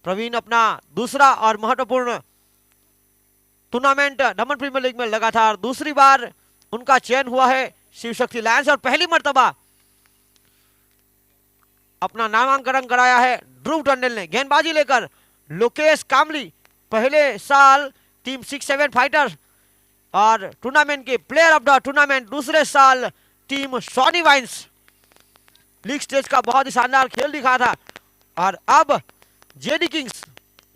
प्रवीण अपना दूसरा और महत्वपूर्ण टूर्नामेंट दमन प्रीमियर लीग में लगातार दूसरी बार उनका चयन हुआ है शिव शक्ति लायंस, और पहली मर्तबा अपना नामांकन कराया है ध्रुव टंडन ने। गेंदबाजी लेकर लोकेश कामली, पहले साल टीम 6-7 फाइटर्स और टूर्नामेंट के प्लेयर ऑफ द टूर्नामेंट, दूसरे साल टीम सॉनी वाइन्स। लीग स्टेज का बहुत ही शानदार खेल दिखा था। और अब जेडी किंग्स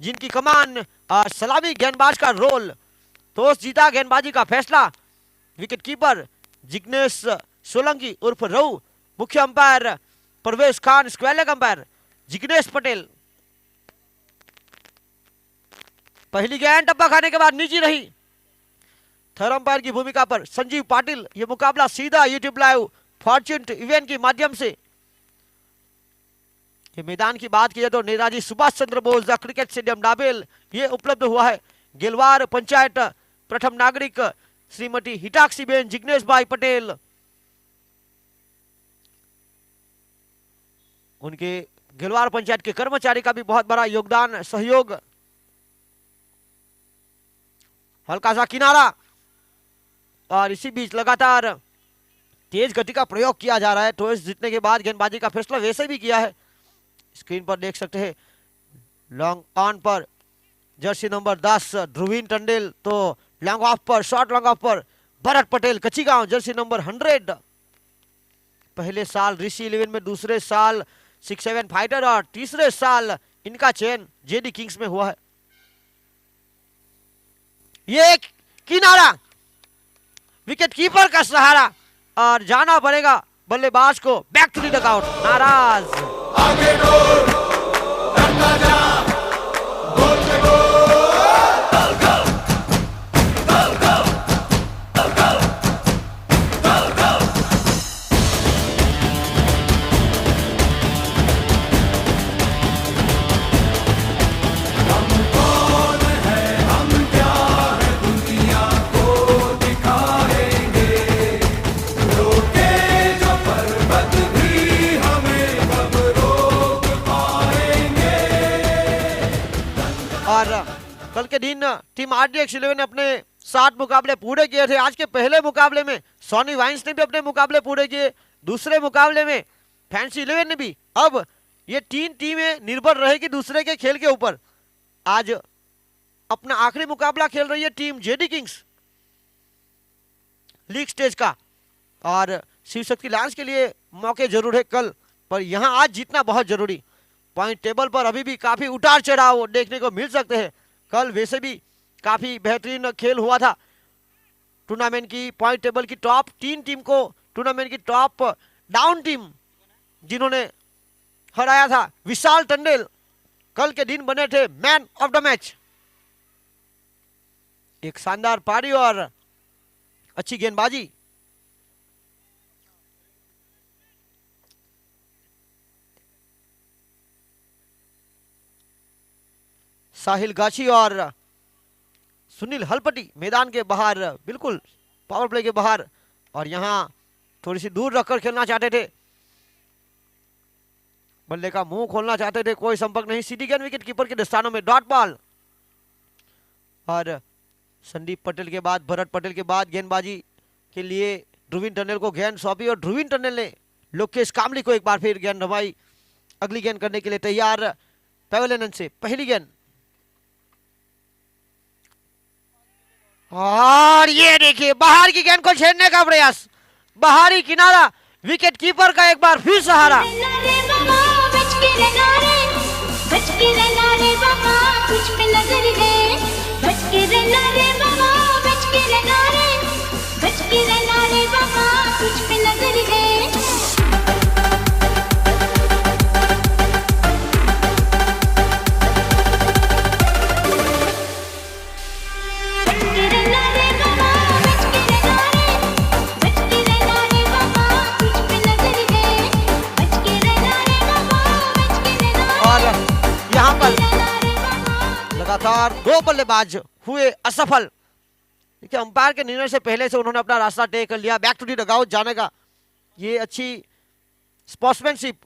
जिनकी कमान और सलामी गेंदबाज का रोल, टॉस जीता, गेंदबाजी का फैसला विकेट कीपर जिग्नेश सोलंकी उर्फ रहू, मुख्य umpire Parvesh Khan, square leg umpire Jignesh Patel. पहली गेंद टप्पा खाने के बाद निजी रही। थर्ड अंपायर की भूमिका पर संजीव पाटिल। यह मुकाबला सीधा यूट्यूब लाइव फॉर्च्यून इवेंट के माध्यम से, ये मैदान की बात की जाए तो Netaji Subhash Chandra Bose cricket stadium double ये उपलब्ध हुआ है। गेलवार पंचायत प्रथम नागरिक श्रीमती हिटाक्षी बेन जिग्नेश भाई पटेल, उनके गेलवार पंचायत के कर्मचारी का भी बहुत बड़ा योगदान सहयोग। हल्का सा किनारा और इसी बीच लगातार तेज गति का प्रयोग किया जा रहा है। टॉस जीतने के बाद गेंदबाजी का फैसला वैसे भी किया है। स्क्रीन पर देख सकते हैं लॉन्ग ऑन पर जर्सी नंबर 10 ध्रुवीन टंडेल, तो लॉन्ग ऑफ पर, शॉर्ट लॉन्ग ऑफ पर भरत पटेल कच्चीगांव जर्सी नंबर 100। पहले साल ऋषि 11 में, दूसरे साल 6-7 फाइटर और तीसरे साल इनका चयन जेडी किंग्स में हुआ है। ये किनारा, विकेट कीपर का सहारा और जाना पड़ेगा बल्लेबाज को बैक टू द डगआउट। नाराज आगे डोर, डरना जा, गोल पे गोल, गोल गोल, गोल गोल, गोल गोल, गोल गोल। हम कौन है, हम क्या है, दुनिया को दिखाएंगे, रोके जो पर्वत भी हमें कब रोक पाएंगे। और कल के दिन टीम आरडीएक्स 11 ने अपने 7 मुकाबले पूरे किए थे। आज के पहले मुकाबले में सॉनी वाइन्स ने भी अपने मुकाबले पूरे किए, दूसरे मुकाबले में फैंसी 11 ने भी। अब ये 3 टीमें निर्भर रहेगी दूसरे के खेल के ऊपर। आज अपना आखिरी मुकाबला खेल रही है team JD Kings league stage का, और शिव शक्ति लायंस के लिए मौके जरूर है कल, पर यहां आज जीतना बहुत जरूरी। पॉइंट टेबल पर अभी भी काफी उतार चढ़ाव देखने को मिल सकते हैं। कल वैसे भी काफी बेहतरीन खेल हुआ था। टूर्नामेंट की पॉइंट टेबल की टॉप 3 टीम को टूर्नामेंट की टॉप डाउन टीम जिन्होंने हराया था, विशाल टंडेल कल के दिन बने थे मैन ऑफ द मैच। एक शानदार पारी और अच्छी गेंदबाजी। साहिल गाछी और सुनील हलपटी मैदान के बाहर, बिल्कुल पावर प्ले के बाहर, और यहां थोड़ी सी दूर रखकर खेलना चाहते थे, बल्ले का मुंह खोलना चाहते थे, कोई संपर्क नहीं। सीधी गेंद विकेट कीपर के दस्तानों में, डॉट बॉल। और संदीप पटेल के बाद, भरत पटेल के बाद गेंदबाजी के लिए ध्रुवीन टंडेल को गेंद सौंपी, और ध्रुवीन टंडेल ने लोकेश कामली को एक बार फिर गेंद रमाई। अगली गेंद करने के लिए तैयार पेवेलियन से। पहली गेंद और ये देखिए बाहर की गेंद को छेड़ने का प्रयास, बाहरी किनारा, विकेट कीपर का एक बार फिर सहारा। लगातार 2 बल्लेबाज हुए असफल। देखिए अंपायर के निर्णय से पहले से उन्होंने अपना रास्ता तय कर लिया बैक टू द डगआउट जाने का। ये अच्छी स्पोर्ट्समैनशिप।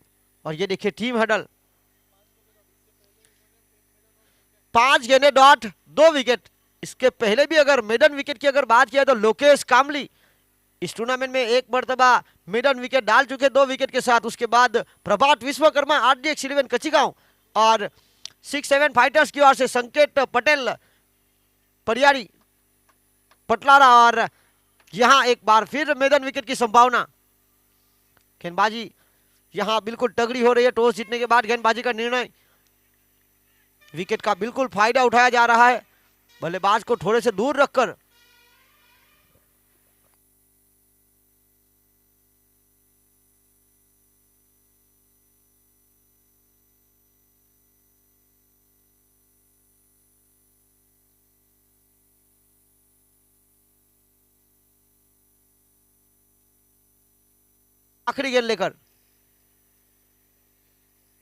और ये देखिए टीम हडल, 5 गेंदें डॉट 2 विकेट। इसके पहले भी अगर मेडन विकेट की अगर बात किया तो लोकेश कामली इस टूर्नामेंट में एक मर्तबा मेडन विकेट डाल चुके 2 विकेट के साथ। उसके बाद प्रभात विश्वकर्मा RDX 11 कचिगांव और 6-7 फाइटर्स की ओर से संकेत पटेल परियारी पटलारा, और यहां एक बार फिर मेडन विकेट की संभावना। गेंदबाजी यहां बिल्कुल तगड़ी हो रही है। टॉस जीतने के बाद गेंदबाजी का निर्णय, विकेट का बिल्कुल फायदा उठाया जा रहा है। बल्लेबाज को थोड़े से दूर रखकर आखिरी गेंद लेकर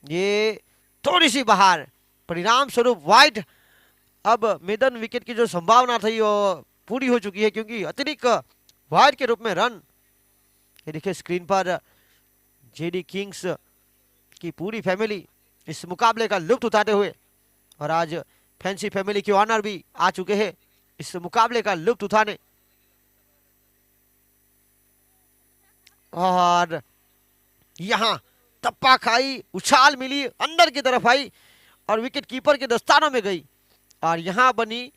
ये थोड़ी सी बाहर, परिणाम स्वरूप वाइड। अब मेडन विकेट की जो संभावना थी वो पूरी हो चुकी है, क्योंकि अतिरिक्त वाइड के रूप में रन। ये देखिए स्क्रीन पर जेडी किंग्स की पूरी फैमिली इस मुकाबले का लुत्फ उठाते हुए, और आज फैंसी फैमिली के ऑनर भी आ चुके हैं इस मुकाबले का लुत्फ उठाने। और यहां टप्पा खाई, उछाल मिली, अंदर की तरफ आई और विकेट कीपर के दस्तानों में गई, और यहां बनी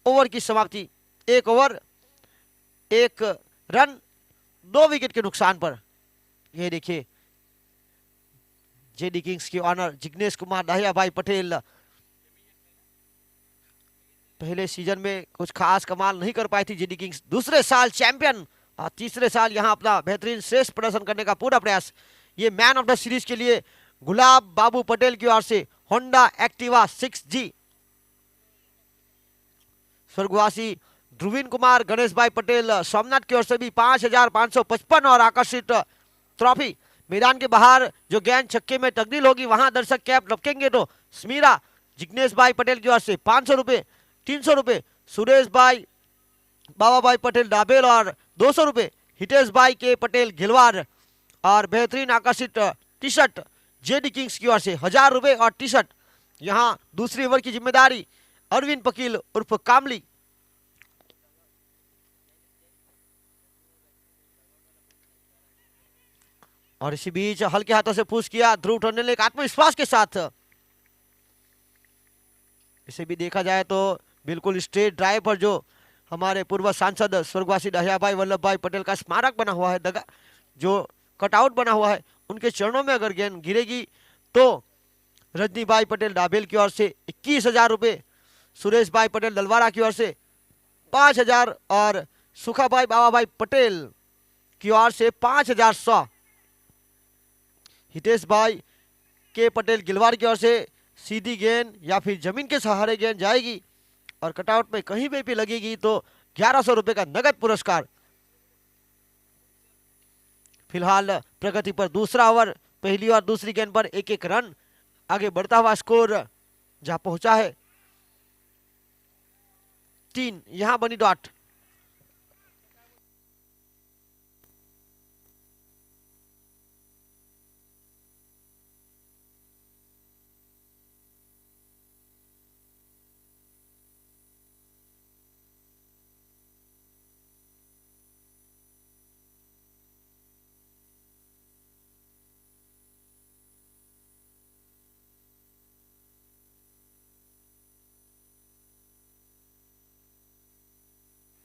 ओवर की समाप्ति। 1 ओवर 1 रन 2 विकेट के नुकसान पर। ये देखिए जेडी किंग्स की ऑनर जिग्नेश कुमार दाहिया भाई पटेल पहले सीजन में कुछ खास कमाल नहीं कर पाई थी जेडी किंग्स। दूसरे साल चैंपियन और तीसरे साल यहां अपना बेहतरीन श्रेष्ठ प्रदर्शन करने का पूरा प्रयास। ये मैन ऑफ द सीरीज के लिए गुलाब बाबू पटेल की ओर से होंडा एक्टिवा 6G, स्वर्गवासी ध्रुवीन कुमार गणेश भाई पटेल सोमनाथ की ओर से भी 5555 और आकर्षित ट्रॉफी। मैदान के बाहर जो गेंद छक्के में तब्दील होगी वहां दर्शक कैप लपकेंगे तो स्मीरा जिग्नेश भाई पटेल की ओर से 500 रुपए, 300 रुपए सुरेश भाई बाबा भाई पटेल डाबेल और 200 रुपए हितेश भाई के पटेल गिलवार, और बेहतरीन आकर्षित टी शर्ट जेडी किंग्स की ओर से 1000 रुपए और टी शर्ट। यहां दूसरी ओवर की जिम्मेदारी अरविंद पकील उर्फ कामली। और इसी बीच हल्के हाथों से पुश किया ध्रुव टंडन ने एक आत्मविश्वास के साथ। इसे भी देखा जाए तो बिल्कुल स्ट्रेट ड्राइव पर जो हमारे पूर्व सांसद स्वर्गवासी दहिया भाई वल्लभ भाई पटेल का स्मारक बना हुआ है, दगा जो कटआउट बना हुआ है, उनके चरणों में अगर गेंद गिरेगी तो रजनी भाई पटेल डाबेल की ओर से 21,000 रुपए, सुरेश भाई पटेल दलवारा की ओर से 5,000 और सुखा भाई बाबा भाई पटेल की ओर से 5,100, हितेश भाई के पटेल गिलवार की ओर से सीधी गेंद या फिर जमीन के सहारे गेंद जाएगी और कटआउट में कहीं पे भी लगेगी तो 1100 रुपए का नगद पुरस्कार। फिलहाल प्रगति पर दूसरा ओवर, पहली और दूसरी गेंद पर 1-1 रन आगे बढ़ता हुआ स्कोर जहां पहुंचा है 3। यहां बनी डॉट।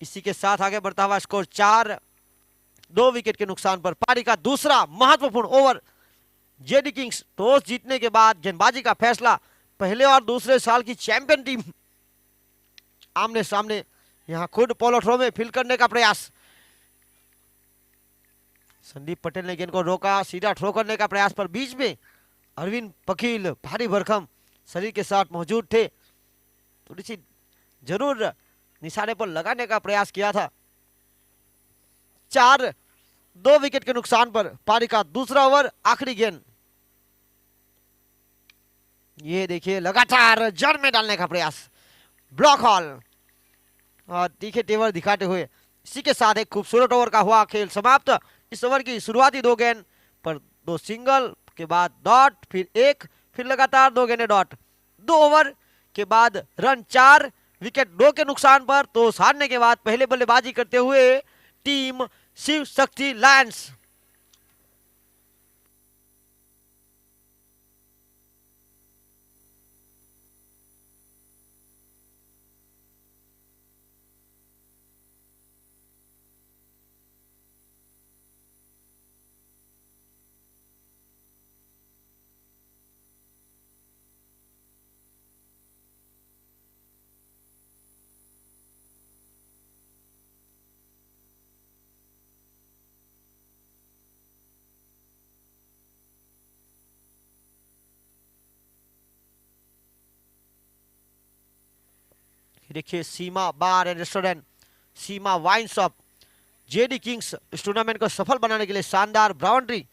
इसी के साथ आगे बढ़ता हुआ स्कोर 4, 2 विकेट के नुकसान पर। पारी का दूसरा महत्वपूर्ण ओवर। जेडी किंग्स टॉस जीतने के बाद गेंदबाजी का फैसला, पहले और दूसरे साल की चैंपियन टीम आमने सामने, यहां खुद पोलो थ्रो में फील्ड करने का प्रयास। संदीप पटेल ने गेंद को रोका, सीधा थ्रो करने का प्रयास, पर बीच में अरविंद पकील भारी भरकम शरीर के साथ मौजूद थे, थोड़ी सी जरूर निशाने पर लगाने का प्रयास किया था। 4, 2 विकेट के नुकसान पर पारी का दूसरा ओवर, आखिरी गेंद। ये देखिए लगातार जड़ में डालने का प्रयास, ब्लॉक हॉल और तीखे तेवर दिखाते हुए इसी के साथ एक खूबसूरत ओवर का हुआ खेल समाप्त। इस ओवर की शुरुआती 2 गेंद पर 2 सिंगल के बाद डॉट, फिर 1, फिर लगातार 2 गेंदें डॉट। 2 ओवर के बाद रन 4 विकेट 2 के नुकसान पर टॉस हारने के बाद पहले बल्लेबाजी करते हुए टीम शिव शक्ति लायंस। देखिए Seema bar and restaurant, Seema wine shop, JD kings इस टूर्नामेंट को सफल बनाने के लिए शानदार बाउंड्री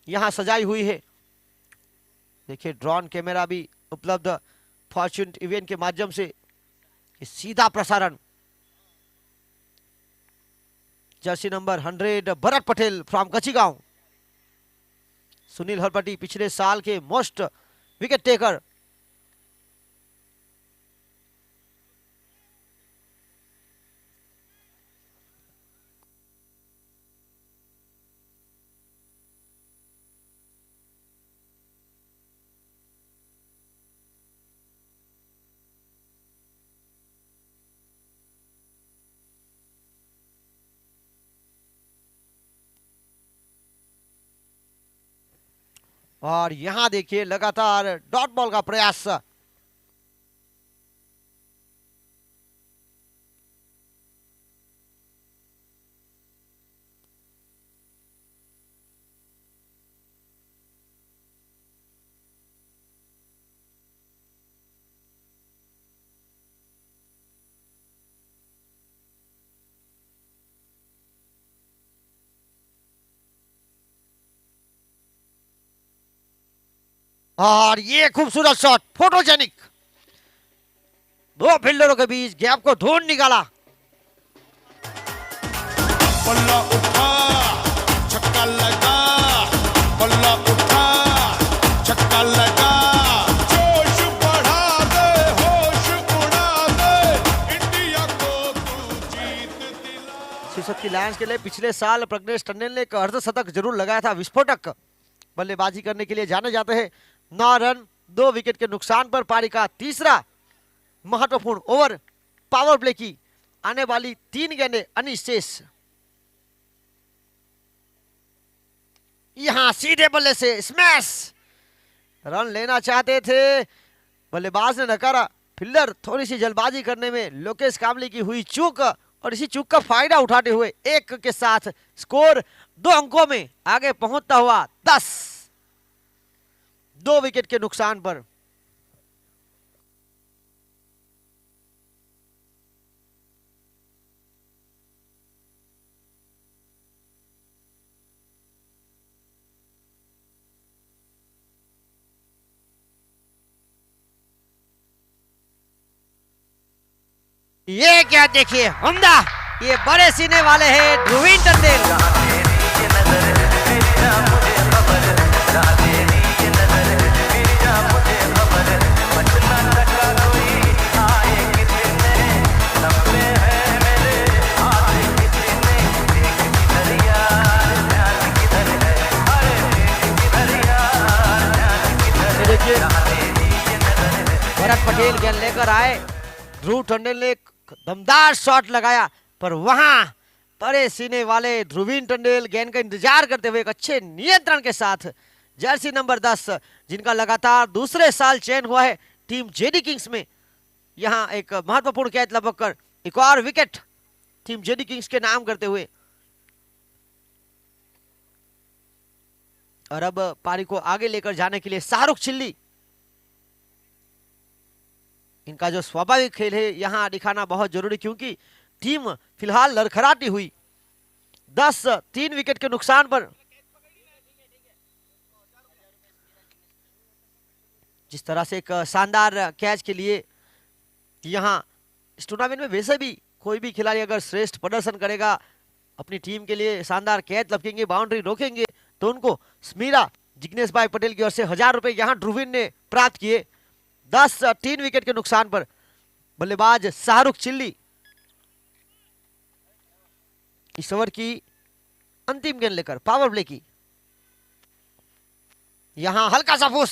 यहां सजाई हुई है। देखिए ड्रोन कैमरा भी उपलब्ध फॉर्च्यून इवेंट के माध्यम से सीधा प्रसारण। Jersey number 100 Bharat Patel from Kachigaon, Sunil Harpati पिछले साल के मोस्ट विकेट टेकर। और यहां देखिए लगातार डॉट बॉल का प्रयास। और ये खूबसूरत शॉट, फोटोजेनिक, 2 फील्डरों के बीच गैप को ढूंढ निकाला। बल्ला उठा, छक्का लगा, बल्ला उठा, छक्का लगा, जोश बढ़ा दे, होश उड़ा दे, इंडिया को तू जीत दिला। शिव शक्ति लायंस के लिए पिछले साल प्रज्ञेश टंडन ने एक अर्धशतक जरूर लगाया था। विस्फोटक बल्लेबाजी करने के लिए जाने जाते हैं। 9 रन 2 विकेट के नुकसान पर पारी का तीसरा महत्वपूर्ण ओवर पावर प्ले की आने वाली 3 गेंदें अनिशेष। यहां सीधे बल्ले से स्मैश, रन लेना चाहते थे, बल्लेबाज ने नकारा। फील्डर थोड़ी सी जल्दबाजी करने में लोकेश कामली की हुई चूक और इसी चूक का फायदा उठाते हुए 1 के साथ स्कोर 2 अंकों में आगे पहुंचता हुआ 10, 2 विकेट के नुकसान पर। ये क्या देखिए उम्दा, ये बड़े सीने वाले हैं ध्रुवीन टंडेल। भरत पटेल गेंद लेकर आए, ध्रुव टंडेल ने एक दमदार शॉट लगाया, पर वहां बड़े सीने वाले ध्रुवीन टंडेल गेंद का इंतजार करते हुए एक अच्छे नियंत्रण के साथ जर्सी नंबर 10, जिनका लगातार दूसरे साल चयन हुआ है टीम जेडी किंग्स में, यहां एक महत्वपूर्ण कैच लपक कर एक और विकेट टीम जेडी किंग्स के नाम करते हुए। और अब पारी को आगे लेकर जाने के लिए शाहरुख चिल्ली, इनका जो स्वाभाविक खेल है यहां दिखाना बहुत जरूरी, क्योंकि टीम फिलहाल लड़खड़ाती हुई 10-3 विकेट के नुकसान पर। जिस तरह से एक शानदार कैच के लिए यहां इस टूर्नामेंट में वैसे भी कोई भी खिलाड़ी अगर श्रेष्ठ प्रदर्शन करेगा, अपनी टीम के लिए शानदार कैच लपकेंगे, बाउंड्री रोकेंगे, तो उनको स्मीरा जिग्नेश भाई पटेल की ओर से 1000 रुपए यहां ध्रुवीन ने प्राप्त किए। 3 विकेट के नुकसान पर बल्लेबाज शाहरुख चिल्ली इस ओवर की अंतिम गेंद लेकर पावर प्ले की। यहां हल्का सा पुश,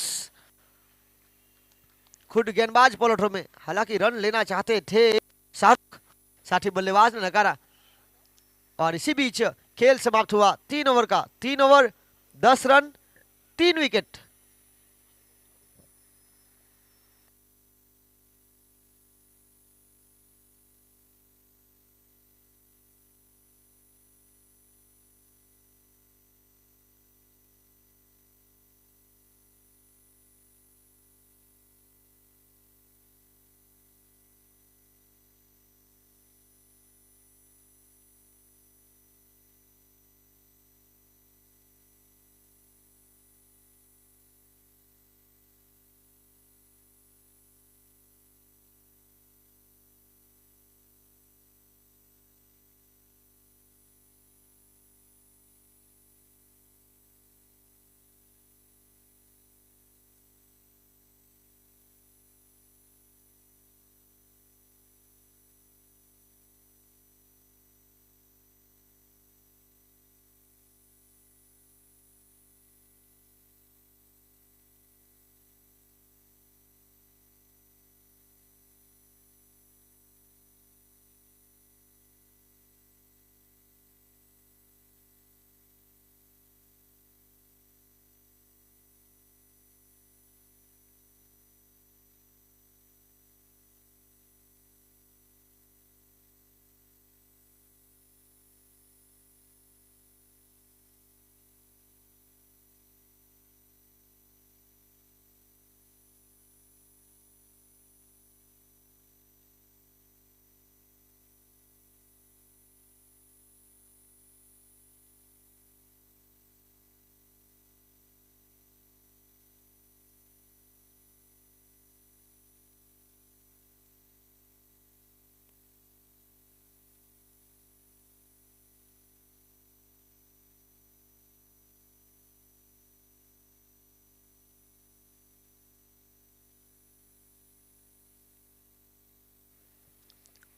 खुद गेंदबाज पॉलो में हालांकि रन लेना चाहते थे शाहरुख, साथी बल्लेबाज ने नकारा और इसी बीच खेल समाप्त हुआ 3 ओवर का। 3 over 10 run 3 wicket.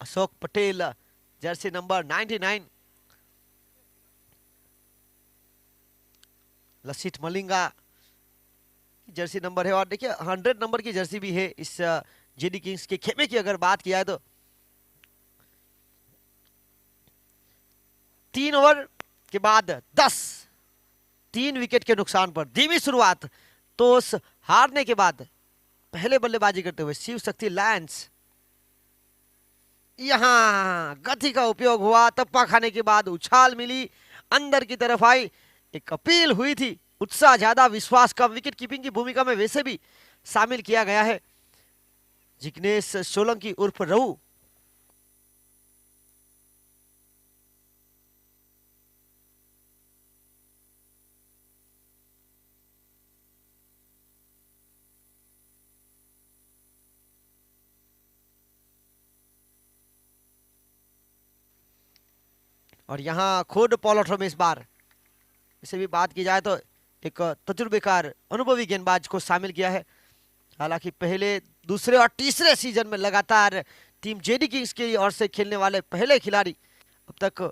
Ashok Patel jersey number 99, Lasith Malinga jersey number है और देखिए 100 नंबर की जर्सी भी है इस जेडी किंग्स के खेमे की अगर बात किया है तो। 3 ओवर के बाद 10 3 विकेट के नुकसान पर धीमी शुरुआत टॉस हारने के बाद पहले बल्लेबाजी करते हुए शिव शक्ति लायंस। यहां गति का उपयोग हुआ, तप्पा खाने के बाद उछाल मिली, अंदर की तरफ आई, एक अपील हुई थी, उत्साह ज्यादा विश्वास कम। विकेट कीपिंग की भूमिका में वैसे भी शामिल किया गया है जिग्नेश सोलंकी उर्फ रहू। और यहां खुद पॉलोट्रो में इस बार इसे भी बात की जाए तो एक तजुर्बेकार अनुभवी गेंदबाज को शामिल किया है। हालांकि पहले, दूसरे और तीसरे सीजन में लगातार टीम जेडी किंग्स की ओर से खेलने वाले पहले खिलाड़ी अब तक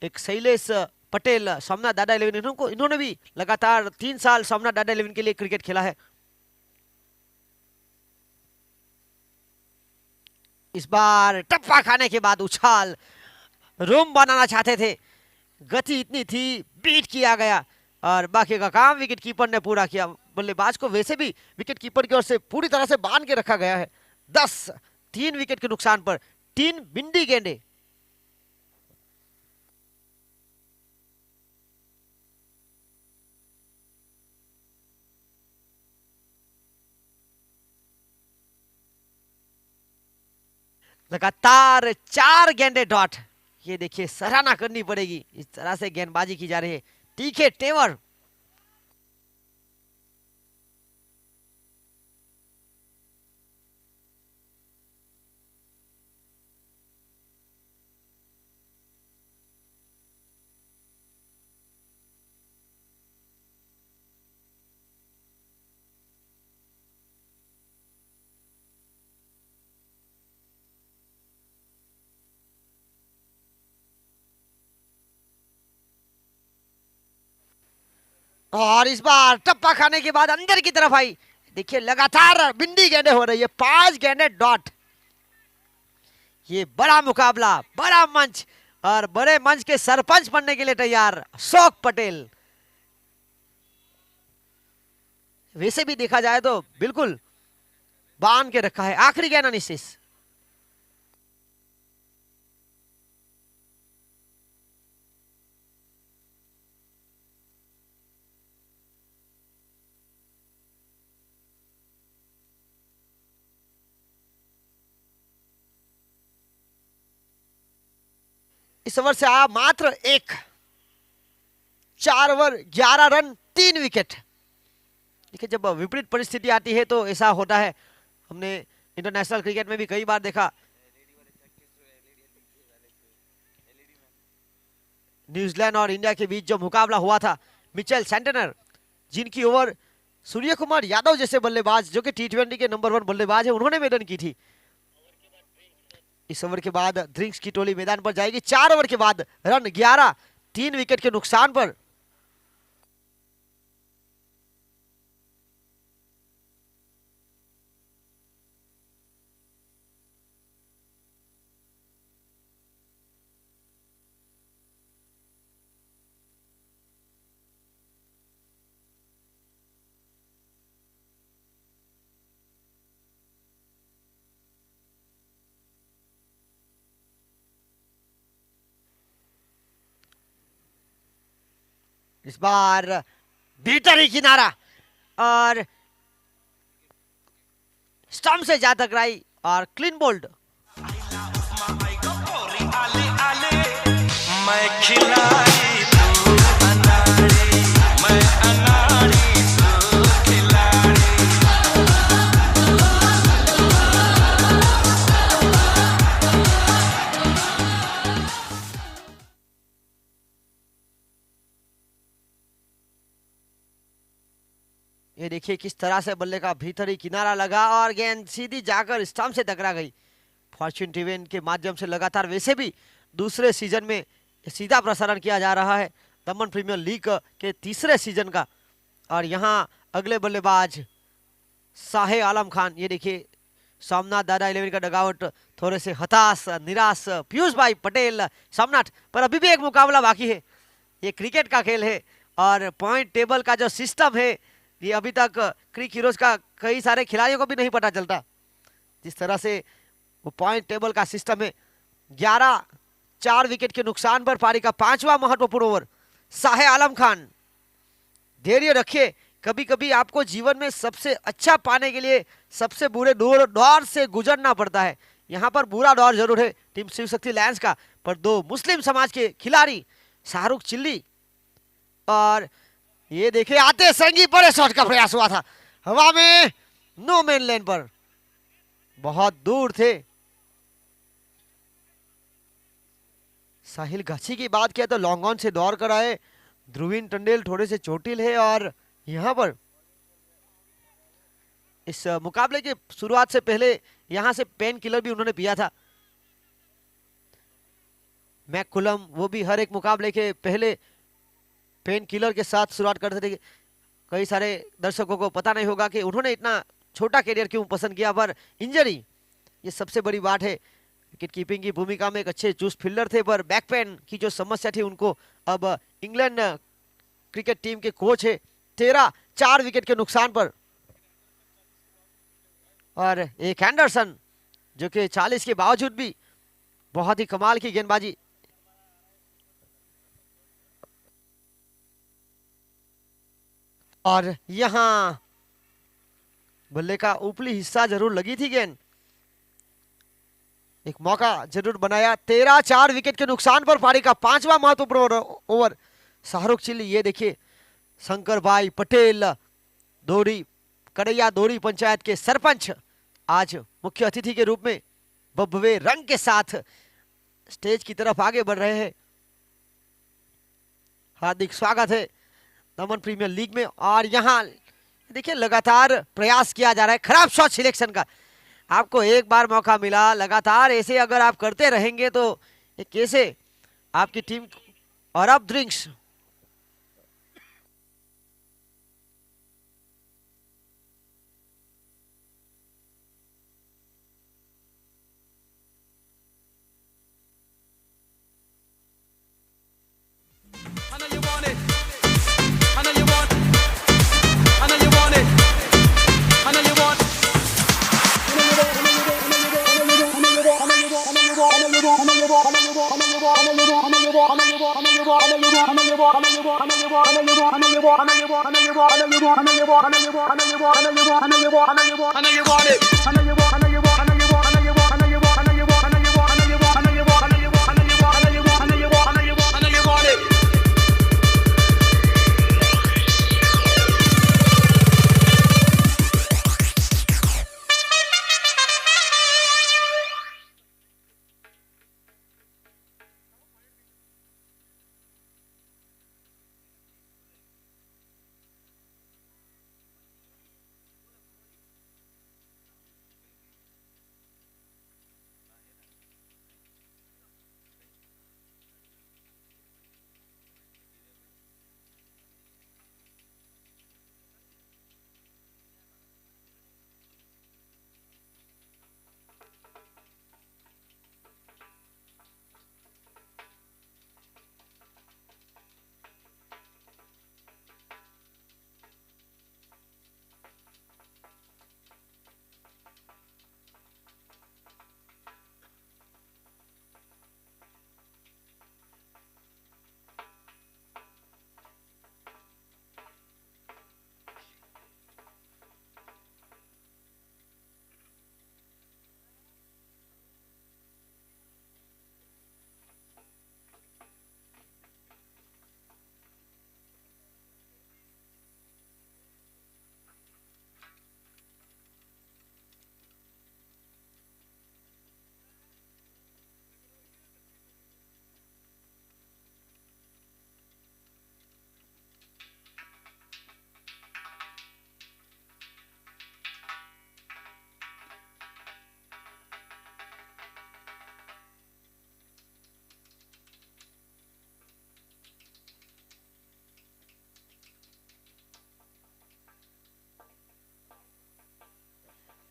एक शैलेश पटेल सोमनाथ दादा 11 इन्होंने भी लगातार 3 साल सोमनाथ दादा 11 के लिए क्रिकेट खेला है। इस बार टप्पा खाने के बाद उछाल, रूम बनाना चाहते थे, गति इतनी थी, बीट किया गया और बाकी का काम विकेट कीपर ने पूरा किया। बल्लेबाज को वैसे भी विकेट कीपर की ओर से पूरी तरह से बांध के रखा गया है। 10 3 विकेट के नुकसान पर 3 बिंदी गेंदे। लगातार 4 गेंदे डॉट। ये देखिए, सराहना करनी पड़ेगी, इस तरह से गेंदबाजी की जा रही है, तीखे तेवर। और इस बार टप्पा खाने के बाद अंदर की तरफ आई। देखिए लगातार बिंदी गेंदें हो रही है, 5 गेंदें डॉट। ये बड़ा मुकाबला, बड़ा मंच, और बड़े मंच के सरपंच बनने के लिए तैयार अशोक पटेल। वैसे भी देखा जाए तो बिल्कुल बांध के रखा है। आखिरी गेंद अनिशिस। इस ओवर से आया मात्र 4 ओवर 11 रन 3 विकेट। देखिए जब विपरीत परिस्थिति आती है तो ऐसा होता है। हमने इंटरनेशनल क्रिकेट में भी कई बार देखा। न्यूजीलैंड और इंडिया के बीच जो मुकाबला हुआ था, मिचेल सेंटनर, जिनकी ओवर सूर्य कुमार यादव जैसे बल्लेबाज, जो कि T20 के नंबर 1 बल्लेबाज है, उन्होंने मेडन की थी। इस ओवर के बाद ड्रिंक्स की टोली मैदान पर जाएगी। 4 ओवर के बाद रन 11 3 विकेट के नुकसान पर। इस बार भीतर ही किनारा और स्टंप से जा टकराई और क्लीन बोल्ड। मैं खिलाड़ी तू अनाड़ी, मैं अनाड़ी तू खिलाड़ी। ये देखिए किस तरह से बल्ले का भीतरी किनारा लगा और गेंद सीधी जाकर स्टंप से टकरा गई। फॉर्च्यून टीवी के माध्यम से लगातार वैसे भी दूसरे सीजन में सीधा प्रसारण किया जा रहा है दमन प्रीमियर लीग के तीसरे सीजन का। और यहाँ अगले बल्लेबाज शाहे आलम खान। ये देखिए सोमनाथ दादा 11 का डगआउट थोड़े से हताश निराश। पीयूष भाई पटेल सोमनाथ, पर अभी भी एक मुकाबला बाकी है। ये क्रिकेट का खेल है और पॉइंट टेबल का जो सिस्टम है ये अभी तक क्रिक हीरोज का कई सारे खिलाड़ियों को भी नहीं पता चलता जिस तरह से वो पॉइंट टेबल का सिस्टम है। 11 4 विकेट के नुकसान पर पारी का 5वां महत्वपूर्ण ओवर। शाहे आलम खान, धैर्य रखिए, कभी कभी आपको जीवन में सबसे अच्छा पाने के लिए सबसे बुरे दौर से गुजरना पड़ता है। यहाँ पर बुरा दौर जरूर है टीम शिव शक्ति लायंस का, पर 2 मुस्लिम समाज के खिलाड़ी शाहरुख चिल्ली और ये देखिए आते संगी बड़े शॉट का प्रयास हुआ था हवा में, नो मैन लैंड पर, बहुत दूर थे। साहिल गाछी की बात किया तो लॉन्ग ऑन से दौड़ कर आए। ध्रुवीन टंडेल थोड़े से चोटिल है और यहां पर इस मुकाबले के शुरुआत से पहले यहां से पेन किलर भी उन्होंने पिया था। मैकुलम, वो भी हर एक मुकाबले के पहले पेन किलर के साथ शुरुआत करते थे। कई सारे दर्शकों को पता नहीं होगा कि उन्होंने इतना छोटा कैरियर क्यों पसंद किया, पर इंजरी ये सबसे बड़ी बात है। विकेट कीपिंग की भूमिका में एक अच्छे चूज फील्डर थे, पर बैक पेन की जो समस्या थी उनको अब इंग्लैंड क्रिकेट टीम के कोच है। 13 4 विकेट के नुकसान पर। और एक एंडरसन जो कि 40 के बावजूद भी बहुत ही कमाल की गेंदबाजी। और यहां बल्ले का ऊपरी हिस्सा जरूर लगी थी गेंद, एक मौका जरूर बनाया। 13 4 विकेट के नुकसान पर पारी का 5वां महत्वपूर्ण ओवर। शाहरुख चिल्ली, ये देखिए शंकर भाई पटेल दोरी कड़ैया दोरी पंचायत के सरपंच आज मुख्य अतिथि के रूप में बब्बे रंग के साथ स्टेज की तरफ आगे बढ़ रहे हैं। हार्दिक स्वागत है दमन प्रीमियर लीग में। और यहाँ देखिए लगातार प्रयास किया जा रहा है खराब शॉट सिलेक्शन का। आपको एक बार मौका मिला, लगातार ऐसे अगर आप करते रहेंगे तो ये कैसे आपकी टीम। और अब ड्रिंक्स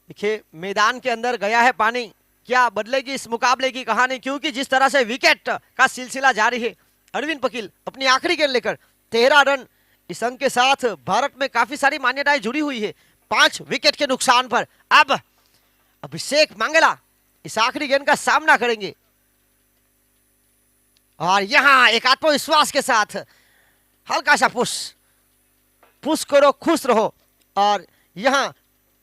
देखिए मैदान के अंदर गया है पानी, क्या बदलेगी इस मुकाबले की कहानी, क्योंकि जिस तरह से विकेट का सिलसिला जारी है। अरविंद पकील अपनी आखिरी गेंद लेकर 13 रन। इस अंक के साथ भारत में काफी सारी मान्यताएं जुड़ी हुई है। 5 विकेट के नुकसान पर अब अभिषेक मंगला इस आखिरी गेंद का सामना करेंगे और यहां एक आत्मविश्वास के साथ हल्का सा पुश करो, खुश रहो। और यहां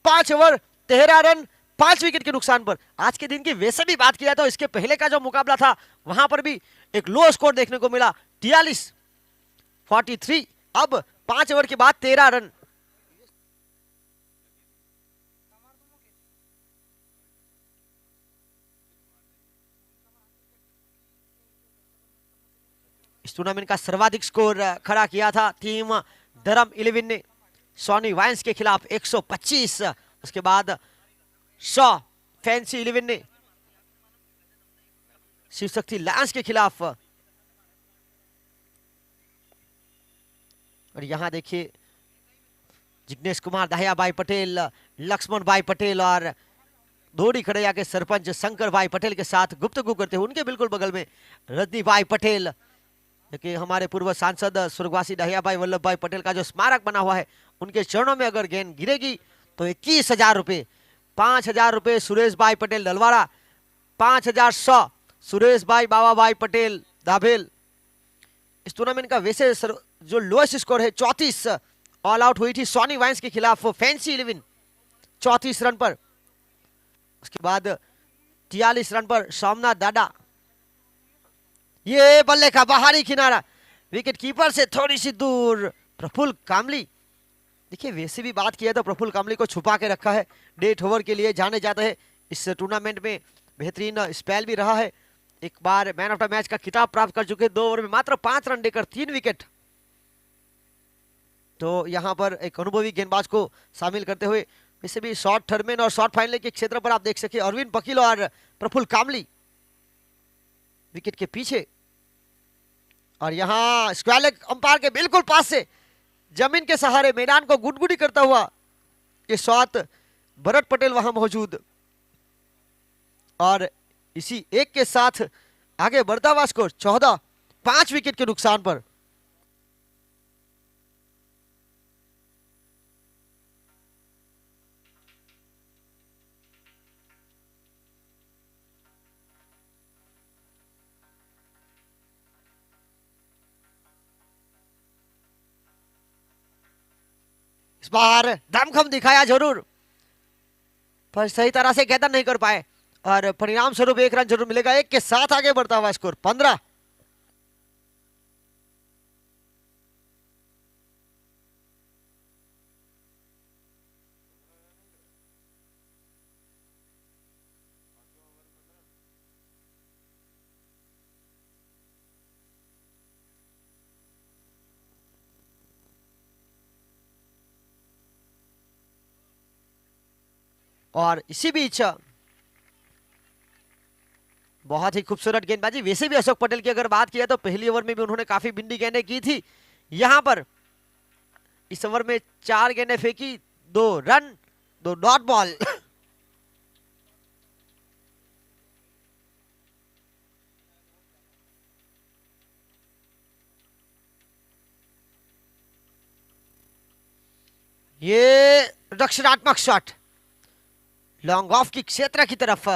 5 ओवर 13 रन 5 विकेट के नुकसान पर। आज के दिन की वैसे भी बात किया तो इसके पहले का जो मुकाबला था वहां पर भी एक लो स्कोर देखने को मिला, 43 अब 5 ओवर के बाद 13 रन। इस टूर्नामेंट का सर्वाधिक स्कोर खड़ा किया था टीम धर्म 11 ने सोनी वाइन्स के खिलाफ 125। उसके बाद 100 फैंसी 11 ने शिव शक्ति लायंस के खिलाफ। और यहां देखिए जिग्नेश कुमार दहिया भाई पटेल, लक्ष्मण भाई पटेल और धोड़ी खड़ैया के सरपंच शंकर भाई पटेल के साथ गुफ्तगू करते हुए उनके बिल्कुल बगल में रजनी भाई पटेल, कि हमारे पूर्व सांसद स्वर्गवासी दहिया भाई वल्लभ भाई पटेल का जो स्मारक बना हुआ है उनके चरणों में अगर गेंद गिरेगी तो 21,000 रुपए। 5,000 रुपए सुरेश भाई पटेल दलवाड़ा, 5,100 सुरेश भाई बाबा भाई पटेल दाभेल। इस टूर्नामेंट का वैसे जो लोएस्ट स्कोर है 34 ऑल आउट हुई थी सोनी वाइन्स के खिलाफ फैंसी 11 34 रन पर। उसके बाद 43 रन पर सोमनाथ दादा। ये बल्ले का बाहरी किनारा, विकेट कीपर से थोड़ी सी दूर प्रफुल्ल कामली। देखिए वैसे भी बात किया तो प्रफुल्ल कामली को छुपा के रखा है, डेथ ओवर के लिए जाने जाते हैं। इस टूर्नामेंट में बेहतरीन स्पेल भी रहा है, एक बार मैन ऑफ द मैच का खिताब प्राप्त कर चुके। 2 ओवर में मात्र 5 रन देकर 3 विकेट। तो यहां पर एक अनुभवी गेंदबाज को शामिल करते हुए वैसे भी शॉर्ट टर्मिन और शॉर्ट फाइनल के क्षेत्र पर आप देख सके अरविंद पकील और प्रफुल्ल कामली विकेट के पीछे। और यहां स्क्वायर लेग अंपायर के बिल्कुल पास से जमीन के सहारे मैदान को गुडगुडी करता हुआ ये शॉट, भरत पटेल वहां मौजूद। और इसी एक के साथ आगे बढ़ता हुआ स्कोर 14 5 विकेट के नुकसान पर। इस बार दमखम दिखाया जरूर, पर सही तरह से गैदर नहीं कर पाए और परिणाम स्वरूप 1 रन जरूर मिलेगा। 1 के साथ आगे बढ़ता हुआ स्कोर 15। और इसी बीच बहुत ही खूबसूरत गेंदबाजी। वैसे भी अशोक पटेल की अगर बात किया तो पहली ओवर में भी उन्होंने काफी बिंदी गेंदें की थी। यहां पर इस ओवर में 4 गेंदें फेंकी, 2 रन, 2 डॉट बॉल। ये रक्षणात्मक शॉट लॉन्ग ऑफ की क्षेत्र की तरफ,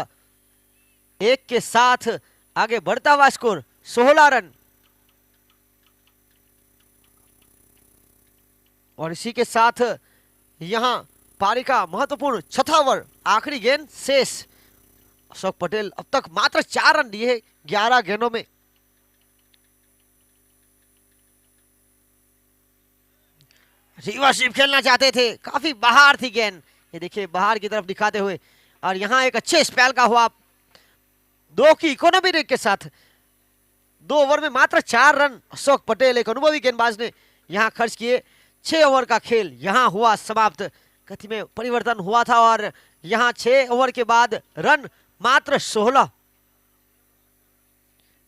1 के साथ आगे बढ़ता हुआ स्कोर 16 रन। और इसी के साथ यहां पारी का महत्वपूर्ण छठा ओवर, आखिरी गेंद शेष। अशोक पटेल अब तक मात्र 4 रन दिए 11 गेंदों में। रिवर्सिव खेलना चाहते थे, काफी बाहर थी गेंद, ये देखिए बाहर की तरफ दिखाते हुए। और यहां एक अच्छे स्पेल का हुआ 2 की इकोनॉमी रेट के साथ 2 ओवर में मात्र 4 रन अशोक पटेल एक अनुभवी गेंदबाज ने यहां खर्च किए। 6 ओवर का खेल यहां हुआ समाप्त, गति में परिवर्तन हुआ था और यहां 6 ओवर के बाद रन मात्र 16,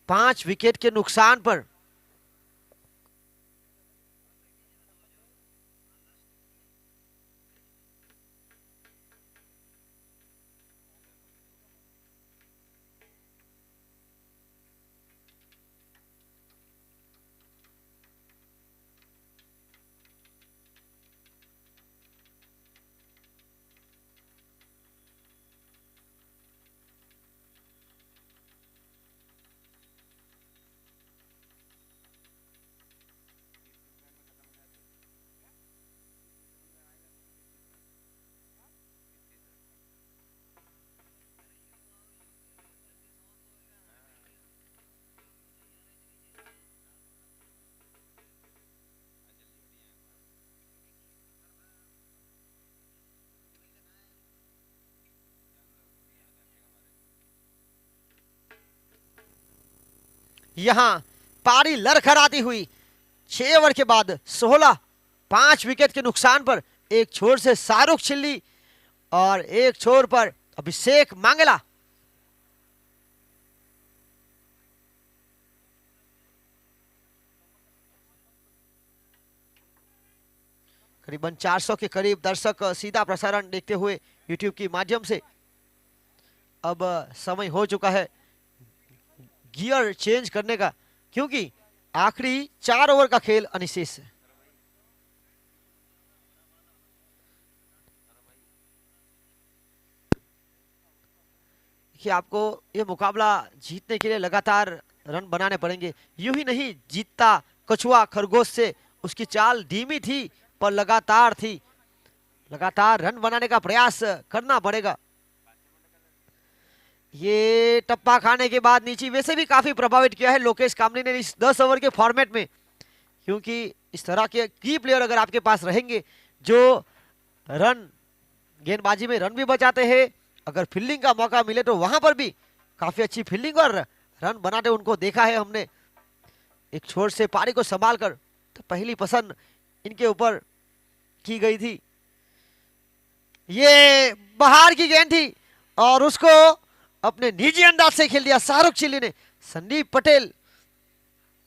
5 विकेट के नुकसान पर। यहां पारी लड़खड़ाती हुई 6 ओवर के बाद 16, 5 विकेट के नुकसान पर। एक छोर से शाहरुख चिल्ली और एक छोर पर अभिषेक मांगला। करीबन 400 के करीब दर्शक सीधा प्रसारण देखते हुए यूट्यूब के माध्यम से। अब समय हो चुका है गियर चेंज करने का, क्योंकि आखिरी 4 ओवर का खेल अनिशेष है। कि आपको ये मुकाबला जीतने के लिए लगातार रन बनाने पड़ेंगे। यूं ही नहीं जीतता कछुआ खरगोश से, उसकी चाल धीमी थी पर लगातार थी। लगातार रन बनाने का प्रयास करना पड़ेगा। ये टप्पा खाने के बाद नीचे वैसे भी काफी प्रभावित किया है लोकेश कामली ने इस 10 ओवर के फॉर्मेट में, क्योंकि इस तरह के की प्लेयर अगर आपके पास रहेंगे जो रन गेंदबाजी में रन भी बचाते हैं, अगर फील्डिंग का मौका मिले तो वहां पर भी काफी अच्छी फील्डिंग और रन बनाते उनको देखा है हमने। एक छोर से पारी को संभाल कर तो पहली पसंद इनके ऊपर की गई थी। ये बाहर की गेंद थी और उसको अपने निजी अंदाज से खेल दिया शाहरुख चिल्ली ने। संदीप पटेल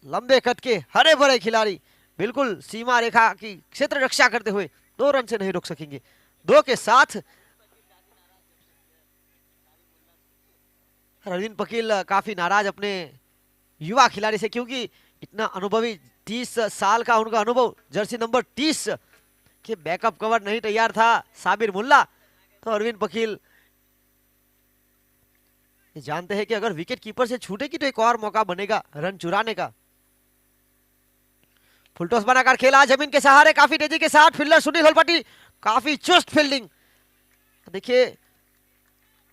लंबे कद के हरे भरे खिलाड़ी, बिल्कुल सीमा रेखा की क्षेत्र रक्षा करते हुए 2 रन से नहीं रोक सकेंगे। 2 के साथ रवीन पकील काफी नाराज अपने युवा खिलाड़ी से, क्योंकि इतना अनुभवी 30 साल का उनका अनुभव, जर्सी नंबर 30 के बैकअप कवर नहीं तैयार था साबिर मुल्ला, तो अरविंद पकील ये जानते हैं कि अगर विकेट कीपर से छूटेगी तो एक और मौका बनेगा रन चुराने का। फुल टॉस बनाकर खेला जमीन के सहारे काफी तेजी के साथ फील्डर सुनील होलपट्टी, काफी चुस्त फील्डिंग। देखिए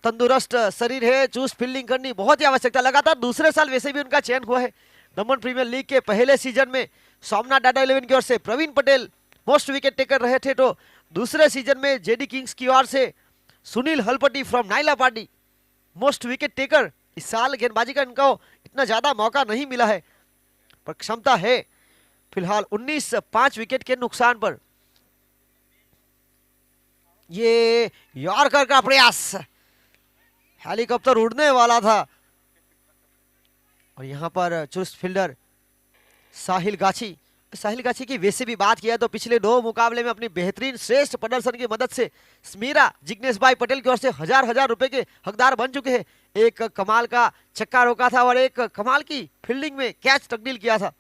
तंदुरुस्त शरीर है, चुस्त फील्डिंग करनी बहुत ही आवश्यकता। लगातार दूसरे साल वैसे भी उनका चयन हुआ है दमन प्रीमियर लीग के पहले सीजन में सोमनाथ डाटा 11 की ओर से Praveen Patel most wicket taker रहे थे, तो दूसरे सीजन में जेडी किंग्स की ओर से Sunil Halpatti from Naila party most wicket taker. इस साल गेंदबाजी का इनको इतना ज्यादा मौका नहीं मिला है, पर क्षमता है। फिलहाल 19 5 विकेट के नुकसान पर ये यॉर्कर का प्रयास, हेलीकॉप्टर उड़ने वाला था। और यहां पर चुस्त फील्डर साहिल गाछी की वैसे भी बात किया तो पिछले 2 मुकाबले में अपनी बेहतरीन श्रेष्ठ प्रदर्शन की मदद से स्मीरा जिग्नेश भाई पटेल की ओर से हजार रुपए के हकदार बन चुके हैं। एक कमाल का छक्का रोका था और एक कमाल की फील्डिंग में कैच तब्दील किया था।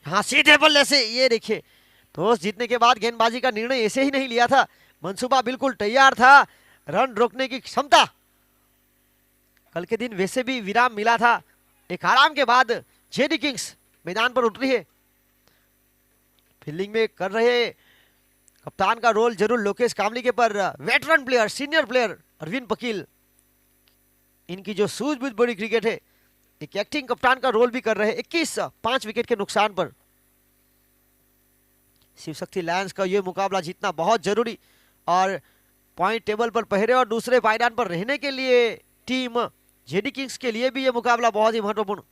हाँ सीधे बल्ले से ये देखिए, टॉस जीतने के बाद गेंदबाजी का निर्णय ऐसे ही नहीं लिया था, मंसूबा बिल्कुल तैयार था, रन रोकने की क्षमता। कल के दिन वैसे भी विराम मिला था, एक आराम के बाद जेडी किंग्स मैदान पर उतरी है। फील्डिंग में कर रहे कप्तान का रोल जरूर लोकेश कामली के, पर veteran player senior player Arvind Pakil, इनकी जो सूझबूझ बड़ी क्रिकेट है, एक एक्टिंग कप्तान का रोल भी कर रहे हैं। 21 5 विकेट के नुकसान पर शिव शक्ति लायंस का यह मुकाबला जीतना बहुत जरूरी, और पॉइंट टेबल पर पहले और दूसरे पायदान पर रहने के लिए टीम जेडी किंग्स के लिए भी यह मुकाबला बहुत ही महत्वपूर्ण।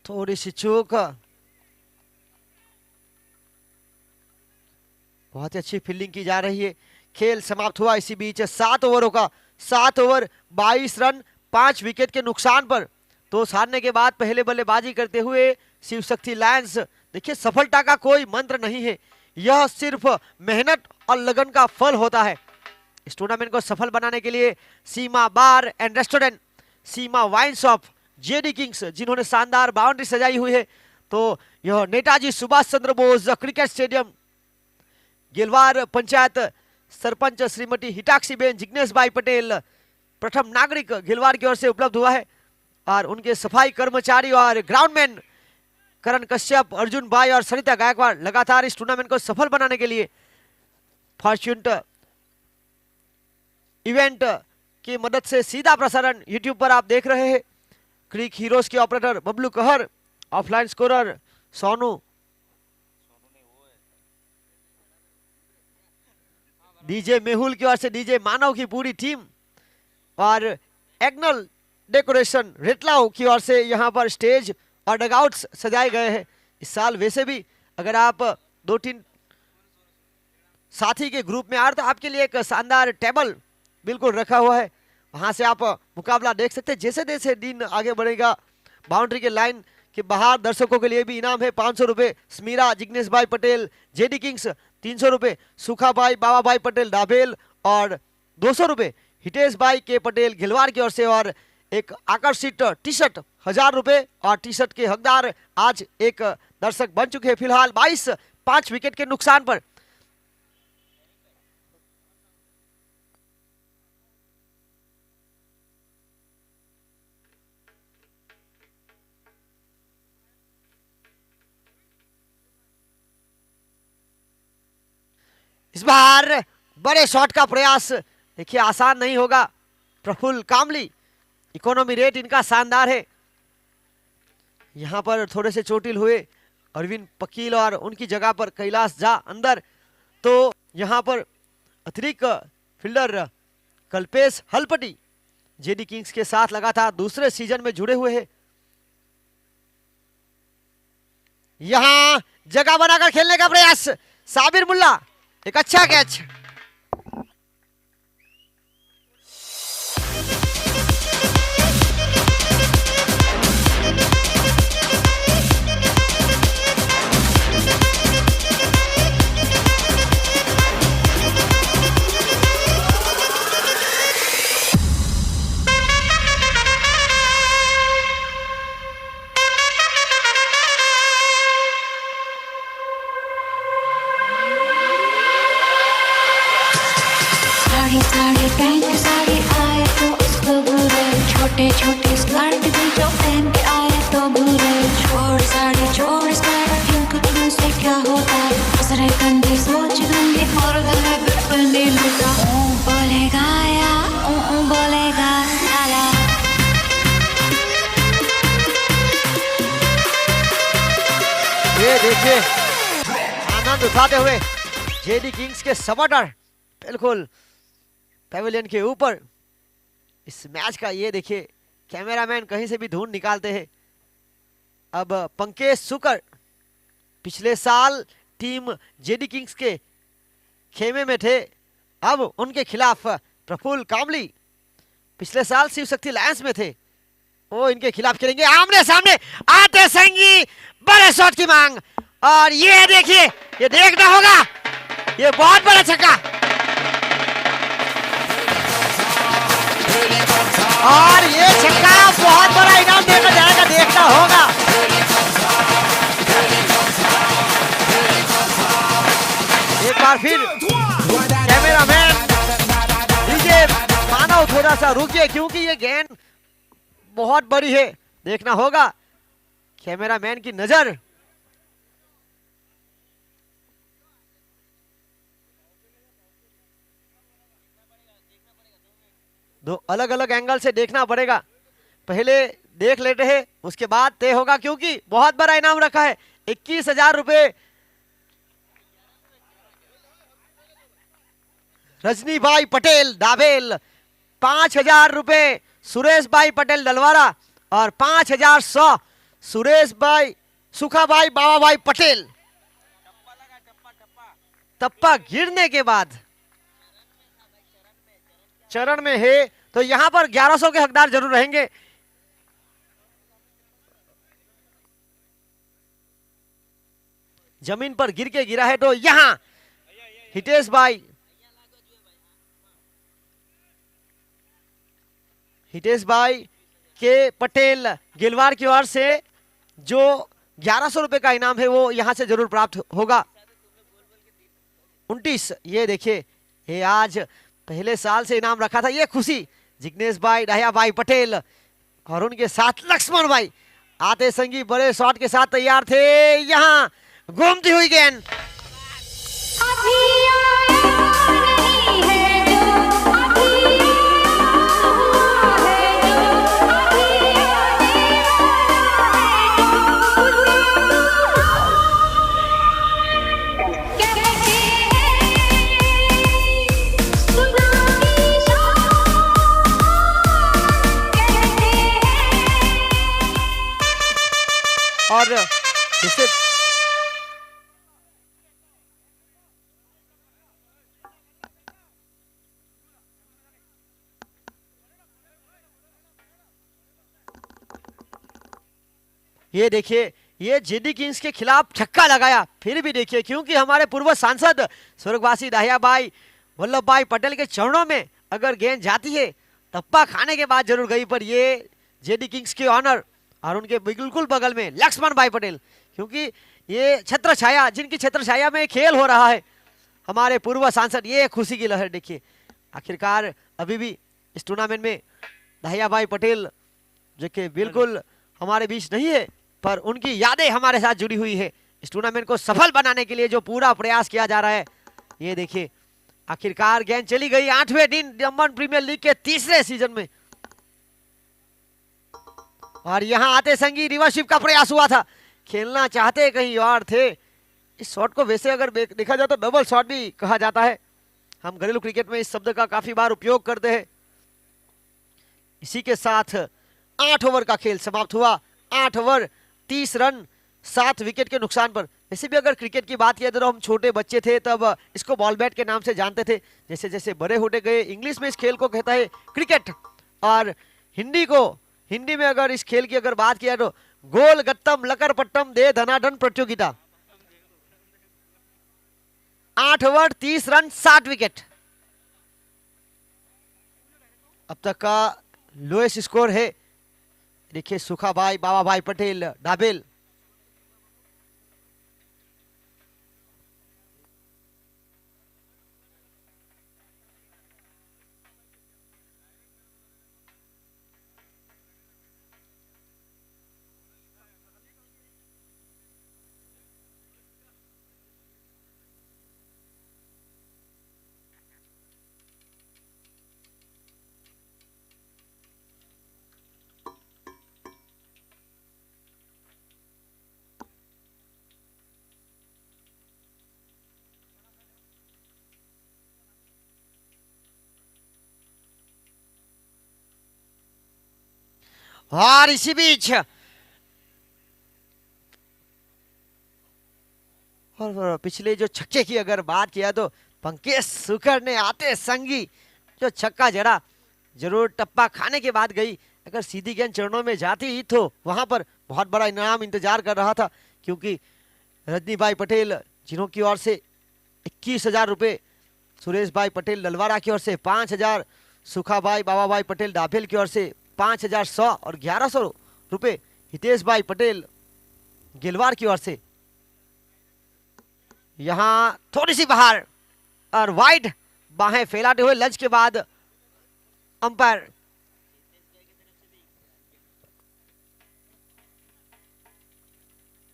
थोड़ी सी चूक, बहुत ही अच्छी फील्डिंग की जा रही है। खेल समाप्त हुआ इसी बीच 7 ओवरों का, 7 ओवर 22 रन 5 विकेट के नुकसान पर तो हारने के बाद पहले बल्लेबाजी करते हुए शिव शक्ति लायंस। देखिए सफलता का कोई मंत्र नहीं है, यह सिर्फ मेहनत और लगन का फल होता है। इस टूर्नामेंट को सफल बनाने के लिए Seema bar and restaurant, Seema wine shop, JD kings जिन्होंने शानदार बाउंड्री सजाई हुई है, तो यह नेताजी सुभाष चंद्र बोस क्रिकेट स्टेडियम, गिलवार पंचायत सरपंच श्रीमती हिटाक्षी बेन जिग्नेश भाई पटेल प्रथम नागरिक गिलवार की ओर से उपलब्ध हुआ है, और उनके सफाई कर्मचारी और ग्राउंडमैन करण कश्यप, अर्जुन भाई और सरिता गायकवाड़ लगातार इस टूर्नामेंट को सफल बनाने के लिए फॉर्च्यून इवेंट की मदद से सीधा प्रसारण यूट्यूब पर आप देख रहे हैं। क्रिक हीरोज के ऑपरेटर बबलू कहर, offline scorer Sonu, DJ Mehul की ओर से डीजे मानव की पूरी टीम, और एग्नल डेकोरेशन रेटलाओ की ओर से यहां पर स्टेज और डगआउट्स सजाए गए हैं। इस साल वैसे भी अगर आप 2-3 साथी के ग्रुप में आ रहे तो आपके लिए एक शानदार टेबल बिल्कुल रखा हुआ है, वहां से आप मुकाबला देख सकते हैं। जैसे जैसे दिन आगे बढ़ेगा, बाउंड्री के लाइन के बाहर दर्शकों के लिए भी इनाम है 500 रुपए। स्मीरा जिग्नेश भाई पटेल जेडी किंग्स 300 रुपए, सुखा भाई बाबा भाई पटेल डाबेल और 200 रुपए हितेश भाई के पटेल गिलवार की ओर से, और एक आकर्षित टी शर्ट 1000 रुपए, और टी शर्ट के हकदार आज एक दर्शक बन चुके हैं। फिलहाल 22 5 विकेट के नुकसान पर इस बार बड़े शॉट का प्रयास, देखिए आसान नहीं होगा। प्रफुल्ल कामली, इकोनॉमी रेट इनका शानदार है। यहां पर थोड़े से चोटिल हुए अरविंद पकील और उनकी जगह पर कैलाश झा अंदर, तो यहां पर अतिरिक्त फील्डर कल्पेश हलपटी जेडी किंग्स के साथ लगातार दूसरे सीजन में जुड़े हुए हैं। यहां जगह बनाकर खेलने का प्रयास, साबिर मुल्ला, एक अच्छा कैच। बोलेगा आला। ये देखिए आनंद उठाते हुए जेडी किंग्स के सपोर्टर बिल्कुल पेविलियन के ऊपर इस मैच का। ये देखिए कैमरामैन कहीं से भी धुन निकालते हैं। अब पंकज सुकर पिछले साल टीम जेडी किंग्स के खेमे में थे, अब उनके खिलाफ प्रफुल्ल कामली पिछले साल शिव शक्ति लायंस में थे, वो इनके खिलाफ खेलेंगे। आमने सामने आते संगी बड़े शॉट की मांग, और ये देखिए, ये देखना होगा, ये बहुत बड़ा छक्का, और ये छक्का बहुत बड़ा इनाम देकर जाएगा, देखना होगा। एक बार फिर कैमरामैन दीजिए मानव थोड़ा सा रुकिए, क्योंकि ये गेंद बहुत बड़ी है, देखना होगा कैमरामैन की नजर। दो अलग अलग एंगल से देखना पड़ेगा, पहले देख लेते हैं उसके बाद तय होगा, क्योंकि बहुत बड़ा इनाम रखा है 21,000 रुपए। रजनी भाई पटेल डाबेल 5,000 रुपए, सुरेश भाई पटेल डलवारा, और 5,100 सुरेश भाई सुखा भाई बाबा भाई पटेल। टप्पा गिरने के बाद चरण में है, तो यहां पर 1100 के हकदार जरूर रहेंगे। जमीन पर गिर के गिरा है, तो यहां हितेश भाई के पटेल गिलवार की ओर से जो 1100 रुपए का इनाम है वो यहां से जरूर प्राप्त होगा। 29 ये देखिए, ये आज पहले साल से इनाम रखा था, ये खुशी जिग्नेश भाई दहिया भाई पटेल और उनके साथ लक्ष्मण भाई आते संगी बड़े शॉट के साथ तैयार थे। यहां घूमती हुई गेंद, और इसे ये देखिए, ये जेडी किंग्स के खिलाफ छक्का लगाया, फिर भी देखिए, क्योंकि हमारे पूर्व सांसद स्वर्गवासी दाहिया भाई वल्लभ भाई पटेल के चरणों में अगर गेंद जाती है, टप्पा खाने के बाद जरूर गई, पर ये जेडी किंग्स के ऑनर और उनके बिल्कुल बगल में लक्ष्मण भाई पटेल, क्योंकि ये छत्र छाया, जिनकी छत्र छाया में खेल हो रहा है, हमारे पूर्व सांसद, ये खुशी की लहर देखिए। आखिरकार अभी भी इस टूर्नामेंट में दहिया भाई पटेल जो कि बिल्कुल हमारे बीच नहीं है, पर उनकी यादें हमारे साथ जुड़ी हुई है। इस टूर्नामेंट को सफल बनाने के लिए जो पूरा प्रयास किया जा रहा है, ये देखिए आखिरकार गेंद चली गई 8वें दिन दमन प्रीमियर लीग के तीसरे सीजन में, और यहां आते संगी रिवर्सशिप का प्रयास हुआ था, खेलना चाहते कहीं और थे। इस शॉट को वैसे अगर देखा जाए तो डबल शॉट भी कहा जाता है, हम घरेलू क्रिकेट में इस शब्द का काफी बार उपयोग करते हैं। इसी के साथ 8 ओवर का खेल समाप्त हुआ, 8 ओवर 30 रन 7 विकेट के नुकसान पर। वैसे भी अगर क्रिकेट की बात किया तो हम छोटे बच्चे थे तब इसको बॉल बैट के नाम से जानते थे, जैसे जैसे बड़े होते गए इंग्लिश में इस खेल को कहता है क्रिकेट, और हिंदी में अगर इस खेल की अगर बात किया तो गोल गत्तम लकर पट्टम दे धनाधन प्रतियोगिता। 8 ओवर 30 रन 7 विकेट अब तक का लोएस्ट स्कोर है। देखिए सुखा भाई बाबा भाई पटेल डाबेल, और इसी बीच और पिछले जो छक्के की अगर बात किया तो पंकज सुकर ने आते संगी जो छक्का जड़ा जरूर टप्पा खाने के बाद गई। अगर सीधी गेंद चरणों में जाती ही तो वहां पर बहुत बड़ा इनाम इंतजार कर रहा था, क्योंकि रजनी भाई पटेल जिन्हों की ओर से 21,000 रुपये, सुरेश भाई पटेल ललवाड़ा की ओर से 5,000, सुखा भाई बाबा भाई पटेल डाभेल की ओर से 5,100 और 1,100 रुपये हितेश भाई पटेल गिलवार की ओर से। यहां थोड़ी सी बाहर और वाइड, बाहें फैलाते हुए लंच के बाद अंपायर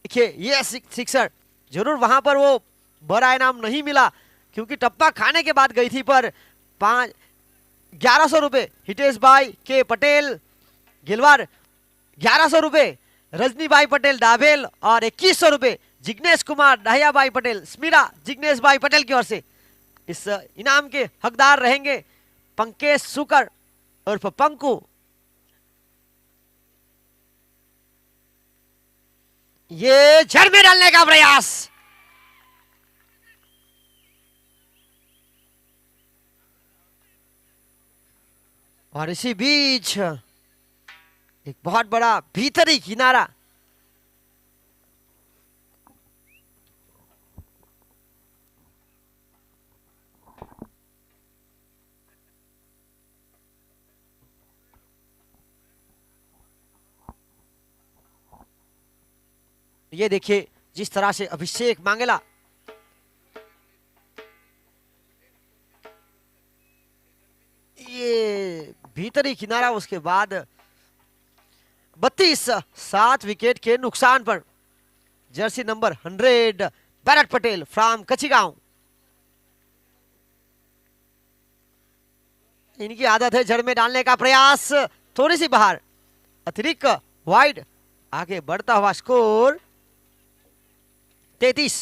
देखिए ये सिक्सर जरूर वहां पर वो बड़ा इनाम नहीं मिला, क्योंकि टप्पा खाने के बाद गई थी, पर 1100 रुपए हितेश भाई के पटेल गिलवार, 1100 रुपए रजनी भाई पटेल डाभेल और 2100 रुपए जिग्नेश कुमार डाहिया भाई पटेल स्मीरा जिग्नेश भाई पटेल की ओर से। इस इनाम के हकदार रहेंगे पंकज सुकर उर्फ पंकु। ये जड़ में डालने का प्रयास, और इसी बीच एक बहुत बड़ा भीतरी किनारा। ये देखिए जिस तरह से अभिषेक मांगेला ये भीतरी किनारा, उसके बाद 32 7 विकेट के नुकसान पर jersey number 100 Bharat Patel from Kachigaon. इनकी आदत है जड़ में डालने का प्रयास, थोड़ी सी बाहर, अतिरिक्त वाइड, आगे बढ़ता हुआ स्कोर 33।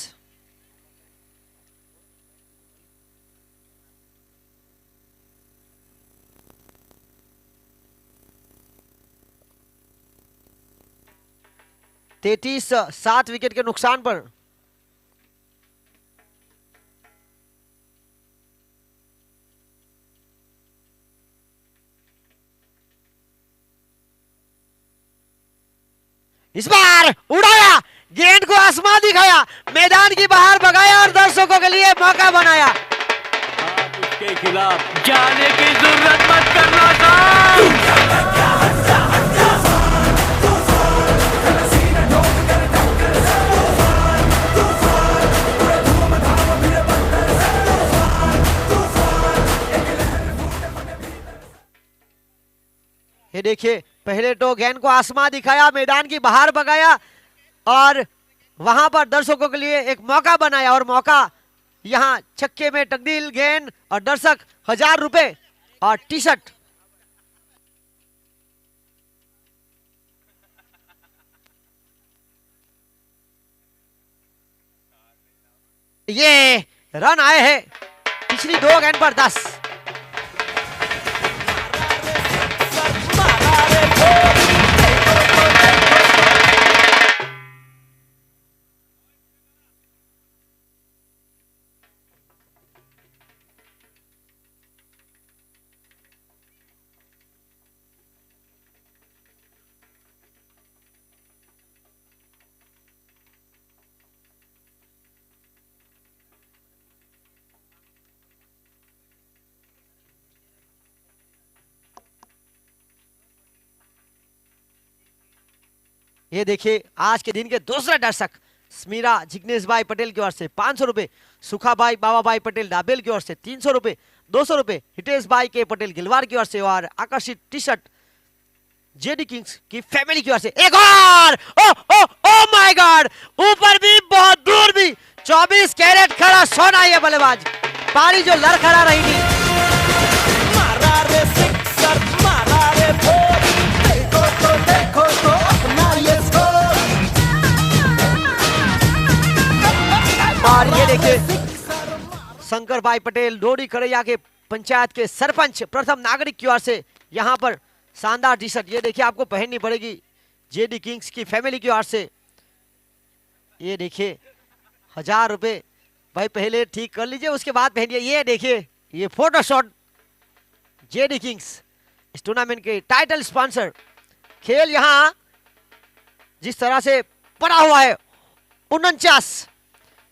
तैतीस 7 विकेट के नुकसान पर इस बार उड़ाया, गेंद को आसमान दिखाया, मैदान की बाहर भगाया और दर्शकों के लिए मौका बनाया। आप उसके खिलाफ जाने की जरूरत मत करना साहब। ये देखिए पहले तो गेंद को आसमान दिखाया, मैदान की बाहर भगाया और वहां पर दर्शकों के लिए एक मौका बनाया, और मौका यहां छक्के में तब्दील, गेंद और दर्शक 1000 रुपए और टी शर्ट। ये रन आए हैं पिछली 2 गेंद पर 10। ये देखिए आज के दिन के दूसरे दर्शक स्मीरा जिग्नेश भाई पटेल की ओर से 500 रुपए, सुखा भाई बाबा भाई पटेल डाबेल की ओर से 300 रुपए, 200 रुपए हितेश भाई के पटेल गिलवार की ओर से, और आकर्षित टी शर्ट जेडी किंग्स की फैमिली की ओर से। एक और ओ ओ ओ माय गॉड, ऊपर भी बहुत दूर भी 24 कैरेट खड़ा सोना, ये बल्लेबाज पारी जो लड़खड़ा रही थी। मारा रे सिक्सर, मारा रे फोर, देखो तो अपना ये स्कोर। और ये देखिए शंकर भाई पटेल डोडी खड़ैया के पंचायत के सरपंच प्रथम नागरिक की ओर से यहाँ पर शानदार टी शर्ट, ये देखिए आपको पहननी पड़ेगी जेडी किंग्स की फैमिली की ओर से। ये देखिए 1000 रुपए भाई, पहले ठीक कर लीजिए उसके बाद पहनिए। ये देखिए ये फोटो शॉट, जेडी किंग्स इस टूर्नामेंट के टाइटल स्पॉन्सर। खेल यहां जिस तरह से पड़ा हुआ है 49,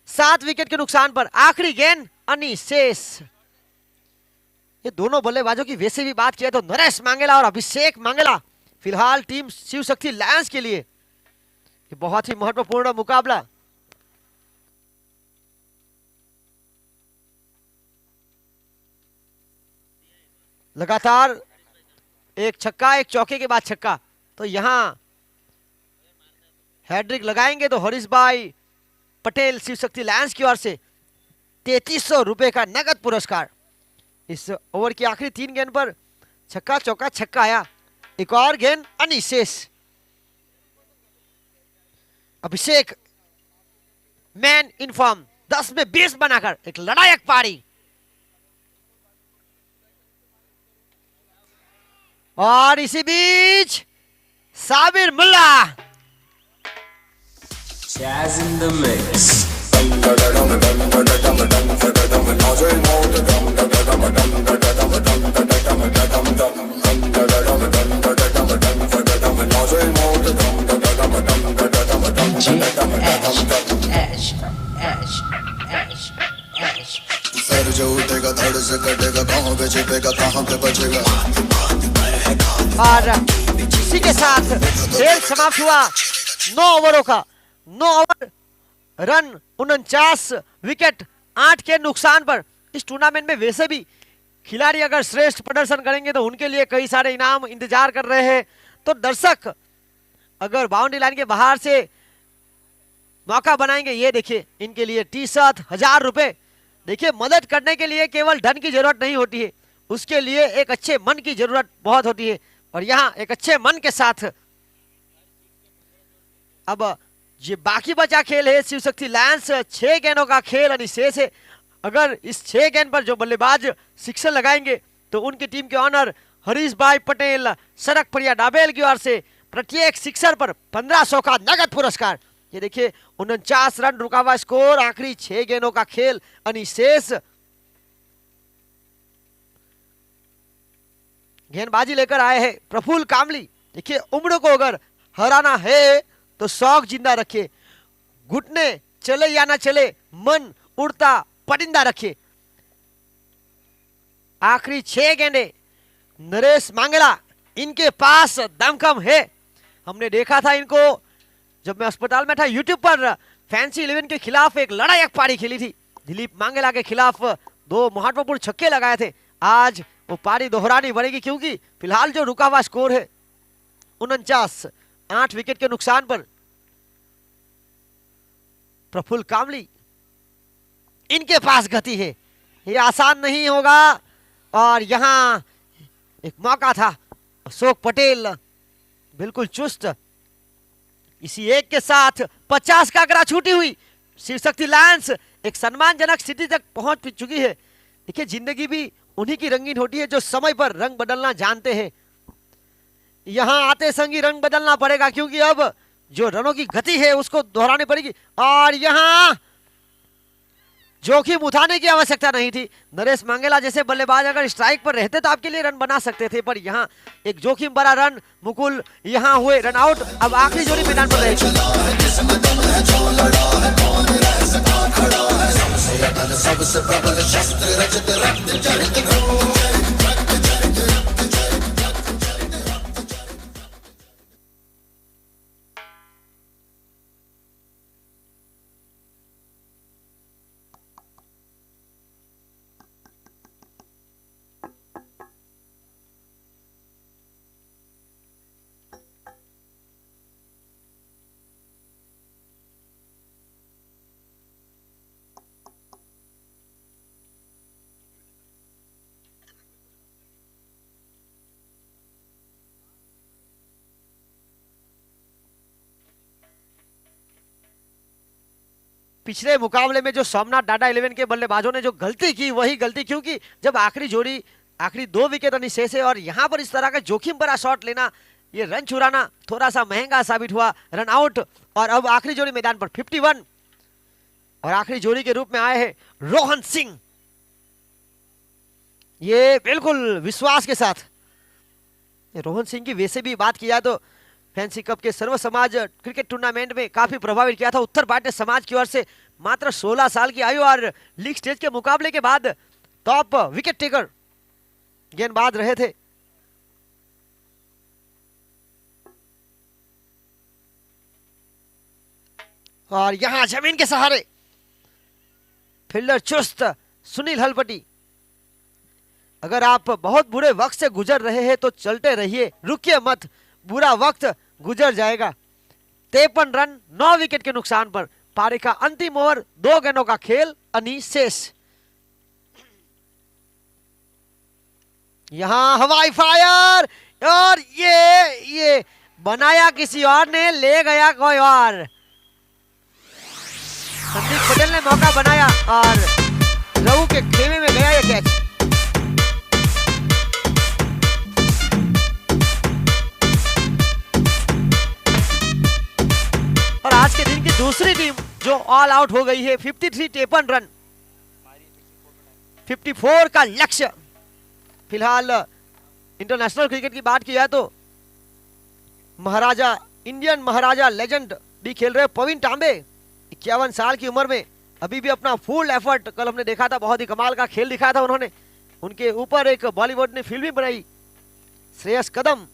7 विकेट के नुकसान पर आखिरी गेंद अनिशेष। ये दोनों बल्लेबाजों की वैसे भी बात किया तो नरेश मांगेला और अभिषेक मांगेला फिलहाल टीम शिव शक्ति लायंस के लिए ये बहुत ही महत्वपूर्ण मुकाबला। लगातार एक छक्का एक चौके के बाद छक्का, तो यहां हैट्रिक लगाएंगे तो हरीश भाई पटेल शिव शक्ति लायंस की ओर से 3300 रुपए का नगद पुरस्कार। इस ओवर की आखिरी 3 गेंद पर छक्का चौका छक्का आया, एक और गेंद अनिशेष। अभिषेक मैन इन फॉर्म 10 में 20 बनाकर एक लड़ायक पारी, और इसी बीच साबिर मुल्ला Jazz in the mix. Sir जो उठेगा धड़ से कटेगा, कहाँ पे छिपेगा कहाँ पे बचेगा। और इसी के साथ खेल समाप्त हुआ 9 ओवरों का। 9 ओवर रन 49 विकेट 8 के नुकसान पर। इस टूर्नामेंट में वैसे भी खिलाड़ी अगर श्रेष्ठ प्रदर्शन करेंगे तो उनके लिए कई सारे इनाम इंतजार कर रहे हैं। तो दर्शक अगर बाउंड्री लाइन के बाहर से मौका बनाएंगे, ये देखिए इनके लिए टी शर्ट 1000 रुपए। देखिए मदद करने के लिए केवल धन की जरूरत नहीं होती है, उसके लिए एक अच्छे मन की जरूरत बहुत होती है। और यहाँ एक अच्छे मन के साथ अब ये बाकी बचा खेल है शिव शक्ति लायंस। 6 गेंदों का खेल अनिशेष है। अगर इस 6 गेंद पर जो बल्लेबाज सिक्सर लगाएंगे तो उनकी टीम के ऑनर हरीश भाई पटेल सड़क परिया डाबेल की ओर से प्रत्येक सिक्सर पर 1500 का नगद पुरस्कार। ये देखिए 49 रन रुका हुआ स्कोर, आखिरी 6 गेंदों का खेल अनिशेष। गेंदबाजी लेकर आए हैं प्रफुल्ल कामली। देखिए उम्र को अगर हराना है तो शौक जिंदा रखे, घुटने चले या ना चले मन उड़ता परिंदा रखे। आखिरी 6 गेंदे नरेश मांगेला, इनके पास दमखम है। हमने देखा था इनको जब मैं अस्पताल में था, यूट्यूब पर फैंसी 11 के खिलाफ एक लड़ायक पारी खेली थी। दिलीप मांगेला के खिलाफ 2 महत्वपूर्ण छक्के लगाए थे। आज वो पारी दोहरानी पड़ेगी क्योंकि फिलहाल जो रुका हुआ स्कोर है 49, 8 विकेट के नुकसान पर। प्रफुल्ल कामली, इनके पास गति है, ये आसान नहीं होगा। और यहां एक मौका था, अशोक पटेल बिल्कुल चुस्त। इसी एक के साथ 50 का आंकड़ा छूटी हुई शिव शक्ति लायंस एक सम्मानजनक स्थिति तक पहुंच चुकी है। देखिए जिंदगी भी उन्हीं की रंगीन होती है जो समय पर रंग बदलना जानते हैं। यहां आते संग ही रंग बदलना पड़ेगा क्योंकि अब जो रनों की गति है उसको दोहरानी पड़ेगी। और यहां जोखिम उठाने की आवश्यकता नहीं थी। नरेश मांगेला जैसे बल्लेबाज अगर स्ट्राइक पर रहते तो आपके लिए रन बना सकते थे, पर यहां एक जोखिम भरा रन। मुकुल यहां हुए रन आउट। अब आखिरी जोड़ी मैदान पर रहेगी। पिछले मुकाबले में जो सोमनाथ डाटा 11 के बल्लेबाजों ने जो गलती की वही गलती, क्योंकि जब आखिरी जोड़ी आखिरी 2 विकेट रन शेष है और यहाँ पर इस तरह का जोखिम भरा शॉट लेना, ये रन चुराना थोड़ा सा महंगा साबित हुआ। रन आउट और अब आखिरी जोड़ी मैदान पर 51 और आखिरी जोड़ी के रूप में आए हैं रोहन सिंह। ये बिल्कुल विश्वास के साथ रोहन सिंह की वैसे भी बात की जाए तो फैंसी कप के सर्व समाज क्रिकेट टूर्नामेंट में काफी प्रभावित किया था उत्तर भारतीय समाज की ओर से। मात्र 16 साल की आयु और लीग स्टेज के मुकाबले के बाद टॉप विकेट टेकर गेंदबाज रहे थे। और यहां जमीन के सहारे फील्डर चुस्त सुनील हलपटी। अगर आप बहुत बुरे वक्त से गुजर रहे हैं तो चलते रहिए, रुकिए मत, बुरा वक्त गुजर जाएगा। 53 रन 9 विकेट के नुकसान पर पारी का अंतिम ओवर, 2 गेंदों का खेल शेष। यहां हवाई फायर और ये बनाया किसी और ने, ले गया कोई और। संदीप पटेल ने मौका बनाया और रहू के खेमे में गया ये कैच। और आज के दिन की दूसरी टीम जो ऑल आउट हो गई है, 53 53 रन, 54 का लक्ष्य। फिलहाल इंटरनेशनल क्रिकेट की बात की जाए तो महाराजा, इंडियन महाराजा लेजेंड भी खेल रहे पविन तांबे 51 साल की उम्र में अभी भी अपना फुल एफर्ट, कल हमने देखा था बहुत ही कमाल का खेल दिखाया था उन्होंने। उनके ऊपर एक बॉलीवुड ने फिल्म भी बनाई, श्रेयस कदम।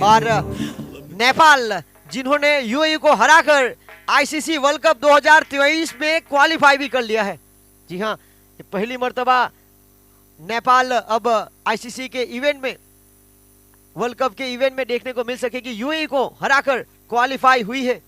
और नेपाल जिन्होंने यूएई को हराकर आईसीसी वर्ल्ड कप 2023 में क्वालिफाई भी कर लिया है। जी हाँ, ये पहली मर्तबा नेपाल अब आईसीसी के इवेंट में, वर्ल्ड कप के इवेंट में देखने को मिल सकेगी, यूएई को हराकर क्वालिफाई हुई है।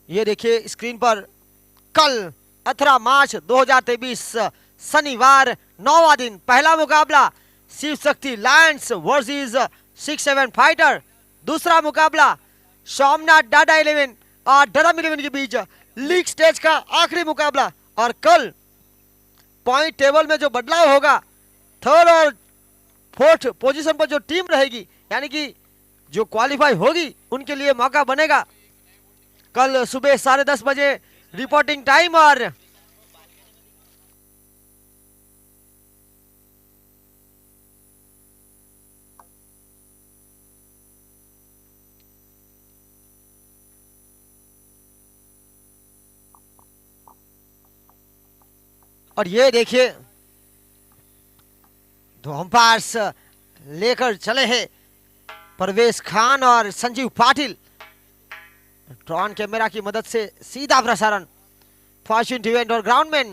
ये देखिए स्क्रीन पर, कल 18 मार्च 2023 शनिवार 9वां दिन, पहला मुकाबला Shiv Shakti Lions versus 6-7 fighter. दूसरा मुकाबला सोमनाथ डाडा 11 और डरम 11 के बीच लीग स्टेज का आखिरी मुकाबला। और कल पॉइंट टेबल में जो बदलाव होगा, थर्ड और फोर्थ पोजीशन पर जो टीम रहेगी, यानी कि जो क्वालिफाई होगी, उनके लिए मौका बनेगा। कल सुबह 10:30 बजे रिपोर्टिंग टाइम और और ये देखिए दो अंपायर्स लेकर चले हैं परवेज खान और संजीव पाटिल। ड्रोन कैमरा की मदद से सीधा प्रसारण। फॉर्च्यून इवेंट और ग्राउंडमैन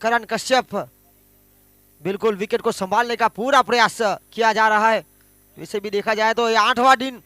करण कश्यप बिल्कुल विकेट को संभालने का पूरा प्रयास किया जा रहा है। वैसे भी देखा जाए तो ये 8वां दिन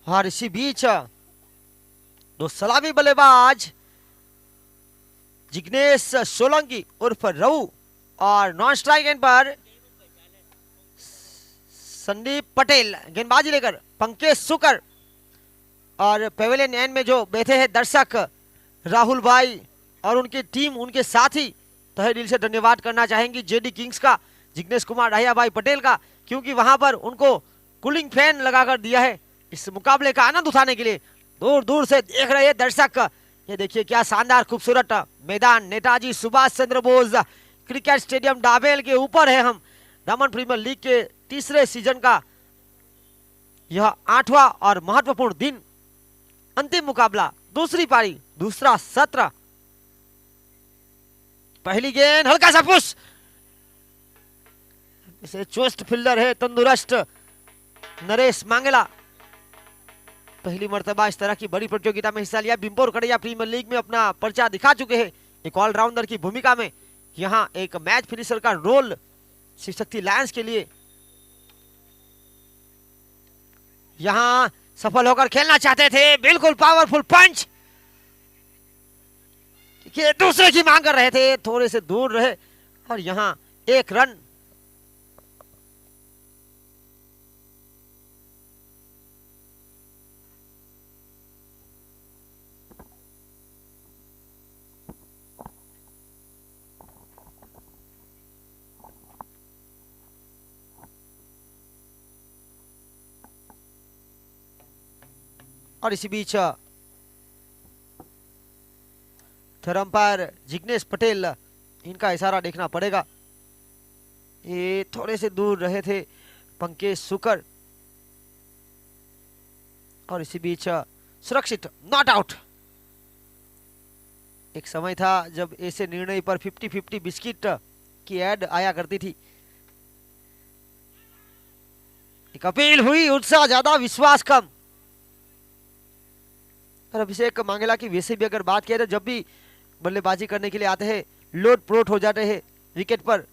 और इसी बीच दो सलामी बल्लेबाज जिग्नेश सोलंकी उर्फ रऊ और नॉन स्ट्राइक एंड पर संदीप पटेल गेंदबाजी लेकर पंकज सुकर और पेवेलियन एंड में जो बैठे हैं दर्शक राहुल भाई और उनकी टीम उनके साथी तहे दिल से धन्यवाद करना चाहेंगी जेडी किंग्स का, जिग्नेश कुमार डाहिया भाई पटेल का, क्योंकि वहां पर उनको कूलिंग फैन लगाकर दिया है इस मुकाबले का आनंद उठाने के लिए। दूर दूर से देख रहे हैं दर्शक। ये देखिए क्या शानदार खूबसूरत मैदान Netaji Subhash Chandra Bose cricket stadium double के ऊपर है। हम दमन प्रीमियर लीग के तीसरे सीजन का यह 8वां और महत्वपूर्ण दिन, अंतिम मुकाबला, दूसरी पारी, दूसरा सत्र। पहली गेंद हल्का सा पुश, इसे चुस्त फील्डर है तंदुरुस्त नरेश मांगेला। पहली मर्तबा इस तरह की बड़ी प्रतियोगिता में हिस्सा लिया। बिम्बोर कड़ैया प्रीमियर लीग में अपना पर्चा दिखा चुके हैं एक ऑलराउंडर की भूमिका में। यहां एक मैच फिनिशर का रोल शिव शक्ति लायंस के लिए यहां सफल होकर खेलना चाहते थे। बिल्कुल पावरफुल पंच, दूसरे की मांग कर रहे थे, थोड़े से दूर रहे और यहां एक रन। और इसी बीच थर्ड अंपायर जिग्नेश पटेल, इनका इशारा देखना पड़ेगा। ये थोड़े से दूर रहे थे पंकज सुकर। और इसी बीच सुरक्षित नॉट आउट। एक समय था जब ऐसे निर्णय पर 50-50 बिस्किट की एड आया करती थी। एक अपील हुई, उत्साह ज्यादा विश्वास कम। और अभिषेक मांगेला की वैसे भी अगर बात किया तो जब भी बल्लेबाजी करने के लिए आते हैं लोड प्रोट हो जाते हैं विकेट पर,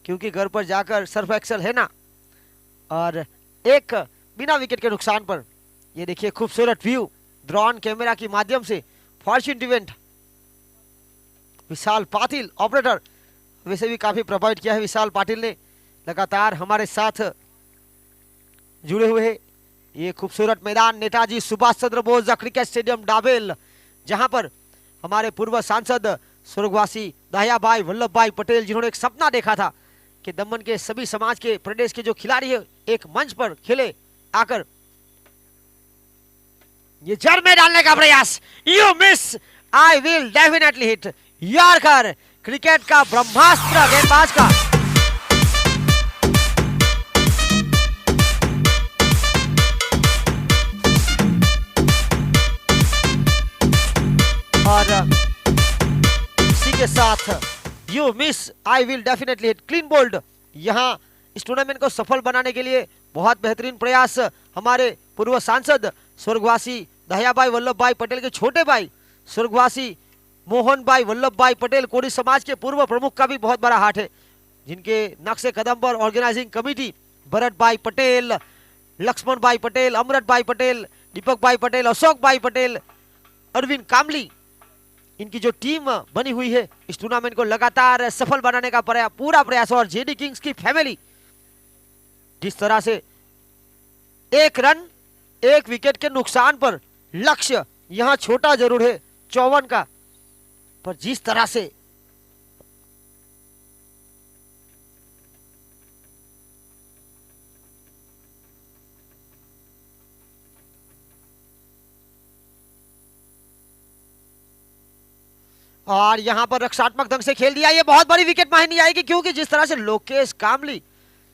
क्योंकि घर पर जाकर सर्फ एक्सल है ना। और एक बिना विकेट के नुकसान पर ये देखिए खूबसूरत व्यू ड्रोन कैमरा के माध्यम से फॉर्च्यून इवेंट। विशाल पाटिल ऑपरेटर, वैसे भी काफी प्रभावित किया है विशाल पाटिल ने, लगातार हमारे साथ जुड़े हुए हैं। ये खूबसूरत मैदान Netaji Subhash Chandra Bose cricket stadium double, जहां पर हमारे पूर्व सांसद स्वर्गवासी दाहिया भाई वल्लभ भाई पटेल, जिन्होंने एक सपना देखा था कि दमन के सभी समाज के प्रदेश के जो खिलाड़ी है एक मंच पर खेले आकर। ये जड़ में डालने का प्रयास, you miss I will definitely hit, yorker, cricket का ब्रह्मास्त्र गेंदबाज का। और इसी के साथ you miss I will definitely hit, clean bowled. यहां इस टूर्नामेंट को सफल बनाने के लिए बहुत बेहतरीन प्रयास हमारे पूर्व सांसद स्वर्गवासी दहिया भाई वल्लभ भाई पटेल के छोटे भाई स्वर्गवासी मोहन भाई वल्लभ भाई पटेल, कोरी समाज के पूर्व प्रमुख का भी बहुत बड़ा हाथ है, जिनके नक्शे कदम पर ऑर्गेनाइजिंग कमेटी भरत भाई पटेल, लक्ष्मण भाई पटेल, अमृत भाई पटेल, दीपक भाई पटेल, अशोक भाई पटेल, अरविंद कामली, इनकी जो टीम बनी हुई है इस टूर्नामेंट को लगातार सफल बनाने का पूरा प्रयास। और जेडी किंग्स की फैमिली जिस तरह से एक रन एक विकेट के नुकसान पर लक्ष्य यहां छोटा जरूर है 54 का, पर जिस तरह से और यहां पर रक्षात्मक ढंग से खेल दिया, ये बहुत बड़ी विकेट मायने आएगी, क्योंकि जिस तरह से लोकेश कामली,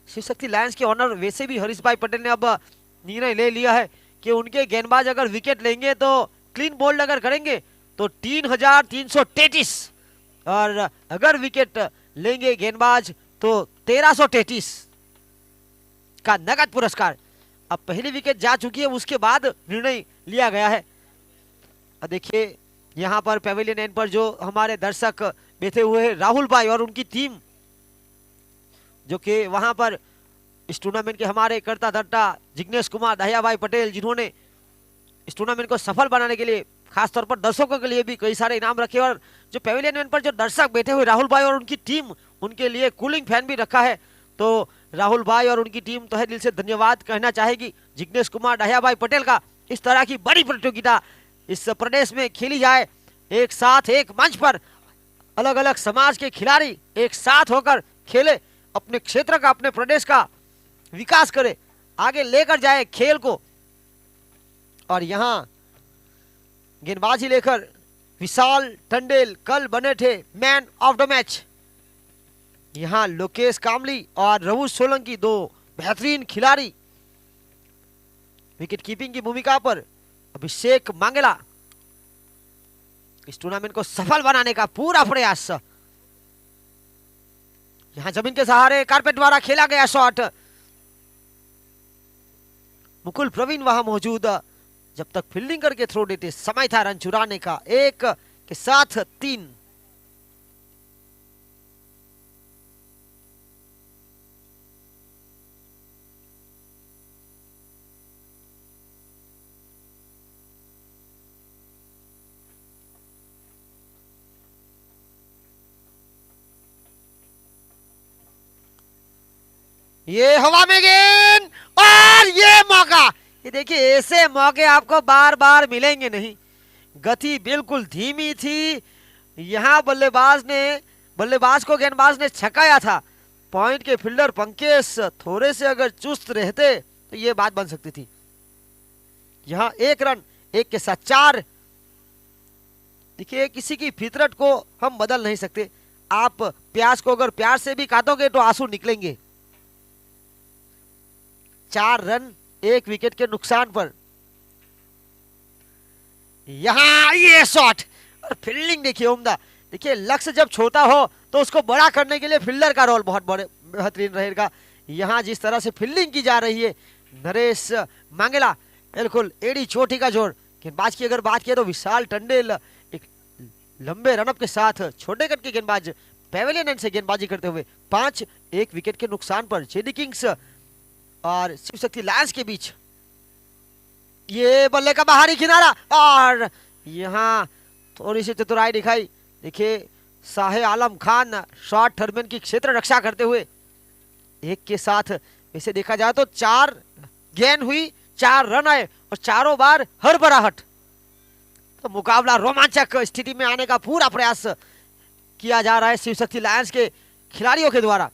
शिव शक्ति लायंस के ऑनर वैसे भी हरीश भाई पटेल ने अब निर्णय ले लिया है कि उनके गेंदबाज अगर विकेट लेंगे तो क्लीन बोल्ड अगर करेंगे तो 3333, और अगर विकेट लेंगे गेंदबाज तो 1333 का नगद पुरस्कार। अब पहली विकेट जा चुकी है, उसके बाद निर्णय लिया गया है। देखिए यहाँ पर पेविलियन एंड पर जो हमारे दर्शक बैठे हुए हैं, राहुल भाई और उनकी टीम, जो कि वहां पर इस टूर्नामेंट के हमारे करता धरता जिग्नेश कुमार दहिया भाई पटेल, जिन्होंने इस टूर्नामेंट को सफल बनाने के लिए खास तौर पर दर्शकों के लिए भी कई सारे इनाम रखे, और जो पेविलियन एंड पर जो दर्शक बैठे हुए राहुल भाई और उनकी टीम, उनके लिए कूलिंग फैन भी रखा है। तो राहुल भाई और उनकी टीम तहे दिल से धन्यवाद कहना चाहेगी जिग्नेश कुमार दहिया भाई पटेल का। इस तरह की बड़ी प्रतियोगिता इस प्रदेश में खेली जाए, एक साथ एक मंच पर अलग अलग समाज के खिलाड़ी एक साथ होकर खेले, अपने क्षेत्र का, अपने प्रदेश का विकास करे, आगे लेकर जाए खेल को। और यहां गेंदबाजी लेकर विशाल टंडेल कल बने थे मैन ऑफ द मैच। यहां लोकेश कामली और रवु सोलंकी, दो बेहतरीन खिलाड़ी। विकेट कीपिंग की भूमिका पर अभिषेक मांगेला, इस टूर्नामेंट को सफल बनाने का पूरा प्रयास। यहां जमीन के सहारे कारपेट द्वारा खेला गया शॉट, मुकुल प्रवीण वहां मौजूद, जब तक फील्डिंग करके थ्रो देते समय था रन चुराने का। 1 के साथ 3। ये हवा में गेंद और ये मौका, ये देखिए ऐसे मौके आपको बार बार मिलेंगे नहीं। गति बिल्कुल धीमी थी, यहां बल्लेबाज को गेंदबाज ने छकाया था। पॉइंट के फील्डर पंकेश थोड़े से अगर चुस्त रहते तो ये बात बन सकती थी। यहां 1 रन, 1 के साथ 4। देखिए किसी की फितरत को हम बदल नहीं सकते, आप प्याज को अगर प्यार से भी काटोगे तो आंसू निकलेंगे। 4 रन 1 विकेट के नुकसान पर। यहां ये शॉट और फील्डिंग देखिए उम्दा। देखिए लक्ष्य जब छोटा हो तो उसको बड़ा करने के लिए फील्डर का रोल बहुत बड़े बेहतरीन रहेगा। यहां जिस तरह से फील्डिंग की जा रही है, नरेश मांगेला बिल्कुल एड़ी चोटी का जोर। गेंदबाज की अगर बात किया तो विशाल टंडेल एक लंबे रनअप के साथ छोटे कट के गेंदबाज पेविलियन एंड से गेंदबाजी करते हुए 5 1 विकेट के नुकसान पर जेडी किंग्स और शिव शक्ति लायंस के बीच। ये बल्ले का बाहरी किनारा और यहां थोड़ी सी चतुराई दिखाई। देखिए शाहे आलम खान शॉर्ट टर्मिन की क्षेत्र रक्षा करते हुए 1 के साथ। वैसे देखा जाए तो 4 गेंद हुई, 4 रन आए और चारों बार हरबराहट। तो मुकाबला रोमांचक स्थिति में आने का पूरा प्रयास किया जा रहा है शिव शक्ति लायंस के खिलाड़ियों के द्वारा।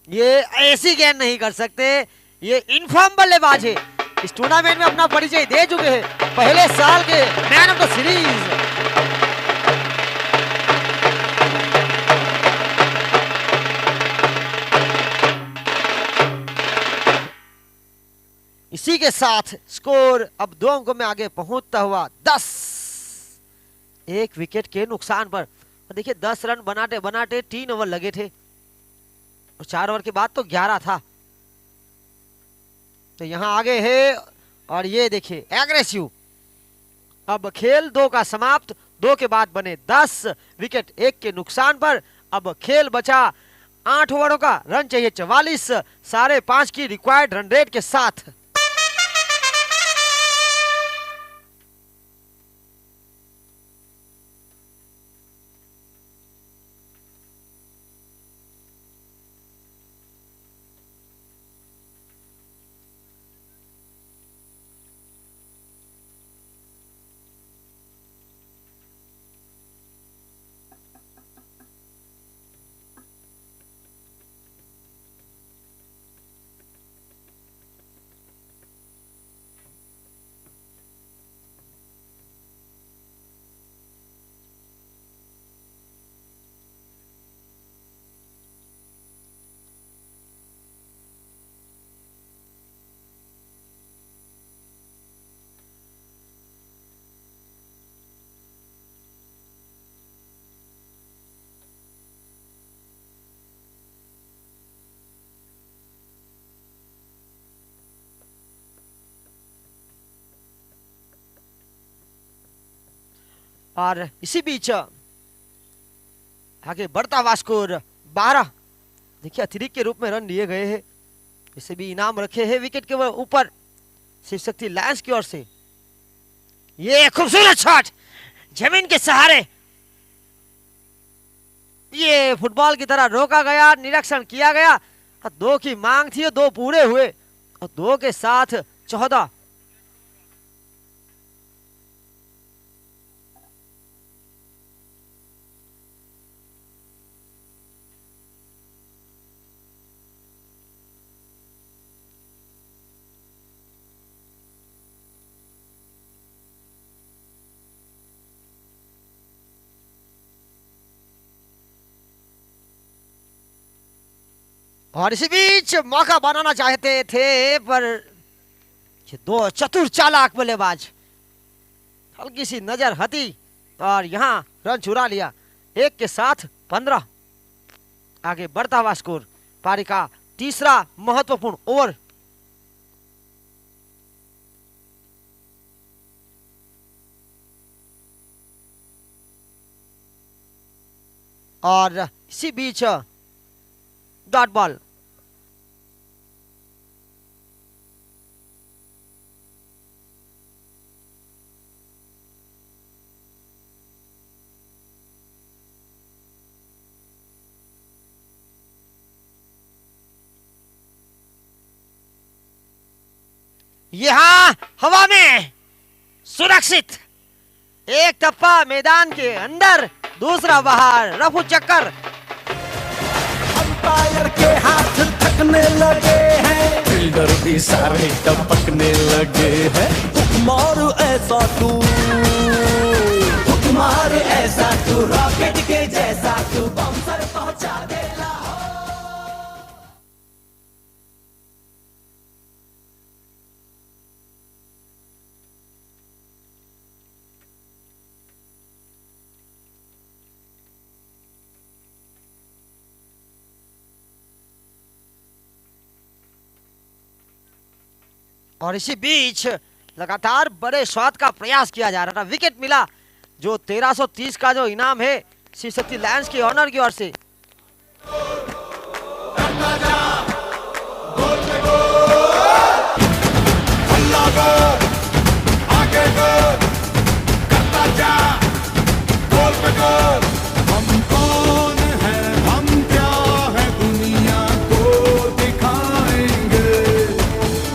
ये ऐसी गेंद नहीं कर सकते, ये इनफॉर्म बल्लेबाज है, इस टूर्नामेंट में अपना परिचय दे चुके हैं, पहले साल के मैन ऑफ द सीरीज। इसी के साथ स्कोर अब 2 अंकों में आगे पहुंचता हुआ 10 1 विकेट के नुकसान पर। देखिए 10 रन बनाते बनाते 3 ओवर लगे थे और 4 ओवर के बाद तो 11 था। तो यहां आगे है और ये देखिए एग्रेसिव। अब खेल 2 का समाप्त, 2 के बाद बने 10 विकेट 1 के नुकसान पर। अब खेल बचा 8 ओवरों का, रन चाहिए 44, 5.5 की रिक्वायर्ड रन रेट के साथ। और इसी बीच आगे बढ़ता हुआ स्कोर 12। देखिए अतिरिक्त के रूप में रन लिए गए हैं, इसे भी इनाम रखे हैं विकेट के ऊपर शिव शक्ति लायंस की ओर से। ये खूबसूरत शॉट जमीन के सहारे, ये फुटबॉल की तरह रोका गया, निरीक्षण किया गया। 2 की मांग थी, 2 पूरे हुए और 2 के साथ 14। और इसी बीच मौका बनाना चाहते थे पर ये 2 चतुर चालाक बल्लेबाज, हल्की सी नजर हटी और यहां रन चुरा लिया। 1 के साथ 15। आगे बढ़ता हुआ स्कोर, पारी का तीसरा महत्वपूर्ण ओवर। और इसी बीच डॉट बॉल। यहां हवा में सुरक्षित, एक टप्पा मैदान के अंदर, दूसरा बाहर, रफू चक्कर। अंपायर के हाथ थकने लगे हैं, फील्डर भी सारे टपकने लगे हैं। हुक्मार ऐसा तू, हुक्मार ऐसा तू, रॉकेट के जैसा तू, बाउंसर पहुंचा दे लाहौर। और इसी बीच लगातार बड़े शॉट का प्रयास किया जा रहा था, विकेट मिला जो 1330 का जो इनाम है शिव शक्ति लायंस की ऑनर की ओर से। हम कौन है, हम क्या है, दुनिया को दिखाएंगे।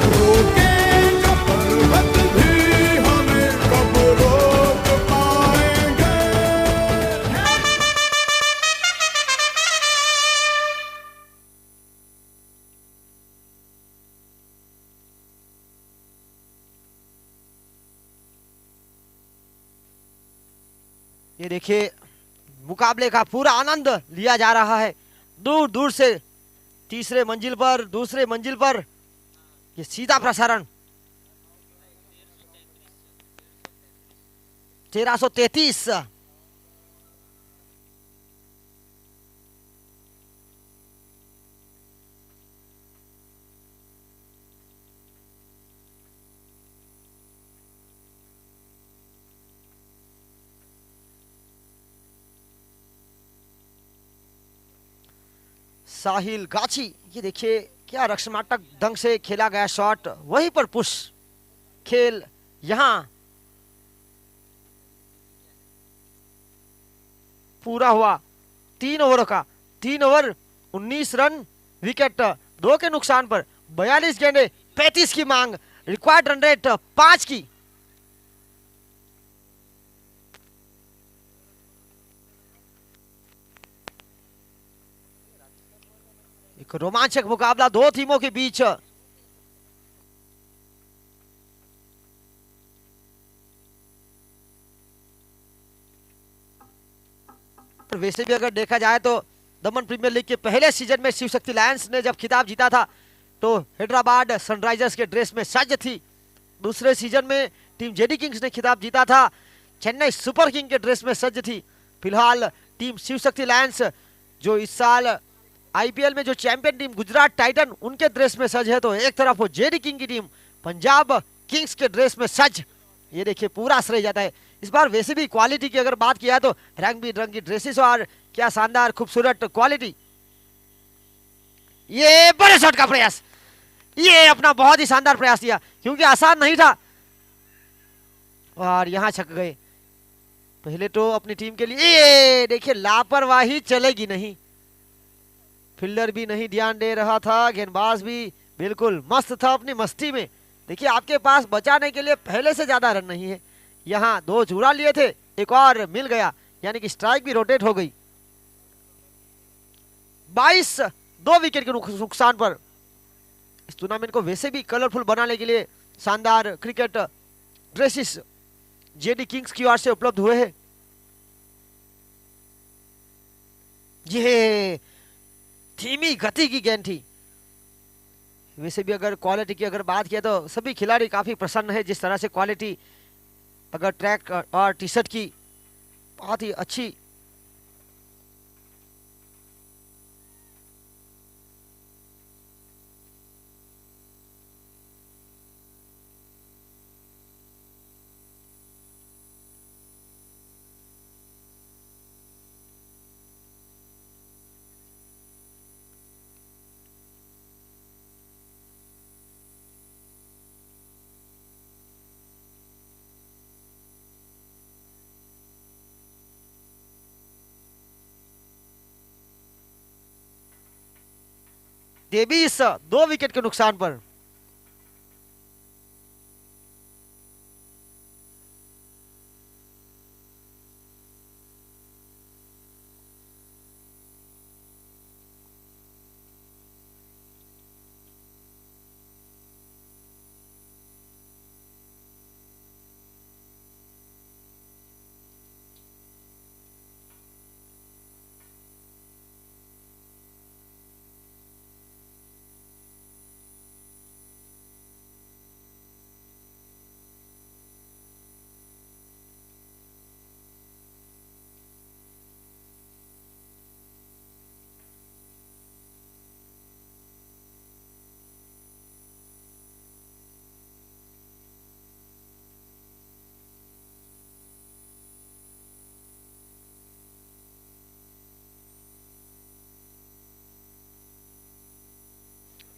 रोकेगा पर्वत भी हमें, कब रोक पाएंगे। ये देखिए मुकाबले का पूरा आनंद लिया जा रहा है, दूर दूर से, तीसरे मंजिल पर, दूसरे मंजिल पर ये सीधा प्रसारण। 1333। साहिल गाची, ये देखिए क्या रक्षात्मक ढंग से खेला गया शॉट, वहीं पर पुश। खेल यहां पूरा हुआ 3 ओवरों का, 3 ओवर 19 रन, विकेट 2 के नुकसान पर, 42 गेंदे, 35 की मांग, रिक्वायर्ड रन रेट 5 की। एक रोमांचक मुकाबला 2 टीमों के बीच। वैसे भी अगर देखा जाए तो दमन प्रीमियर लीग के पहले सीजन में शिव शक्ति लायंस ने जब खिताब जीता था तो हैदराबाद सनराइजर्स के ड्रेस में सज्ज थी। दूसरे सीजन में टीम जेडी किंग्स ने खिताब जीता था, चेन्नई सुपर किंग के ड्रेस में सज्ज थी। फिलहाल टीम शिव शक्ति लायंस जो इस साल आईपीएल में जो चैंपियन टीम गुजरात टाइटन उनके ड्रेस में सज है, तो एक तरफ वो जेडी किंग की टीम पंजाब किंग्स के ड्रेस में सज। ये देखिए पूरा श्रेय जाता है इस बार वैसे भी क्वालिटी की अगर बात किया तो रंग बिरंगी ड्रेसेस और क्या शानदार खूबसूरत क्वालिटी। ये बड़े शॉट का प्रयास, ये अपना बहुत ही शानदार प्रयास किया क्योंकि आसान नहीं था और यहां छक गए। पहले तो अपनी टीम के लिए ये देखिए लापरवाही चलेगी नहीं, फील्डर भी नहीं ध्यान दे रहा था, गेंदबाज भी बिल्कुल मस्त था अपनी मस्ती में। देखिए आपके पास बचाने के लिए पहले से ज्यादा रन नहीं है। यहाँ 2 चूड़ा लिए थे, एक और मिल गया, यानी कि स्ट्राइक भी रोटेट हो गई। 22 2 विकेट के नुकसान पर। इस टूर्नामेंट को वैसे भी कलरफुल बनाने के लिए शानदार क्रिकेट ड्रेसेस जेडी किंग्स की ओर से उपलब्ध हुए हैं। ये धीमी गति की गेंद थी। वैसे भी अगर क्वालिटी की अगर बात किया तो सभी खिलाड़ी काफी प्रसन्न है जिस तरह से क्वालिटी अगर ट्रैक और टी शर्ट की बहुत ही अच्छी। डेविस 2 विकेट के नुकसान पर।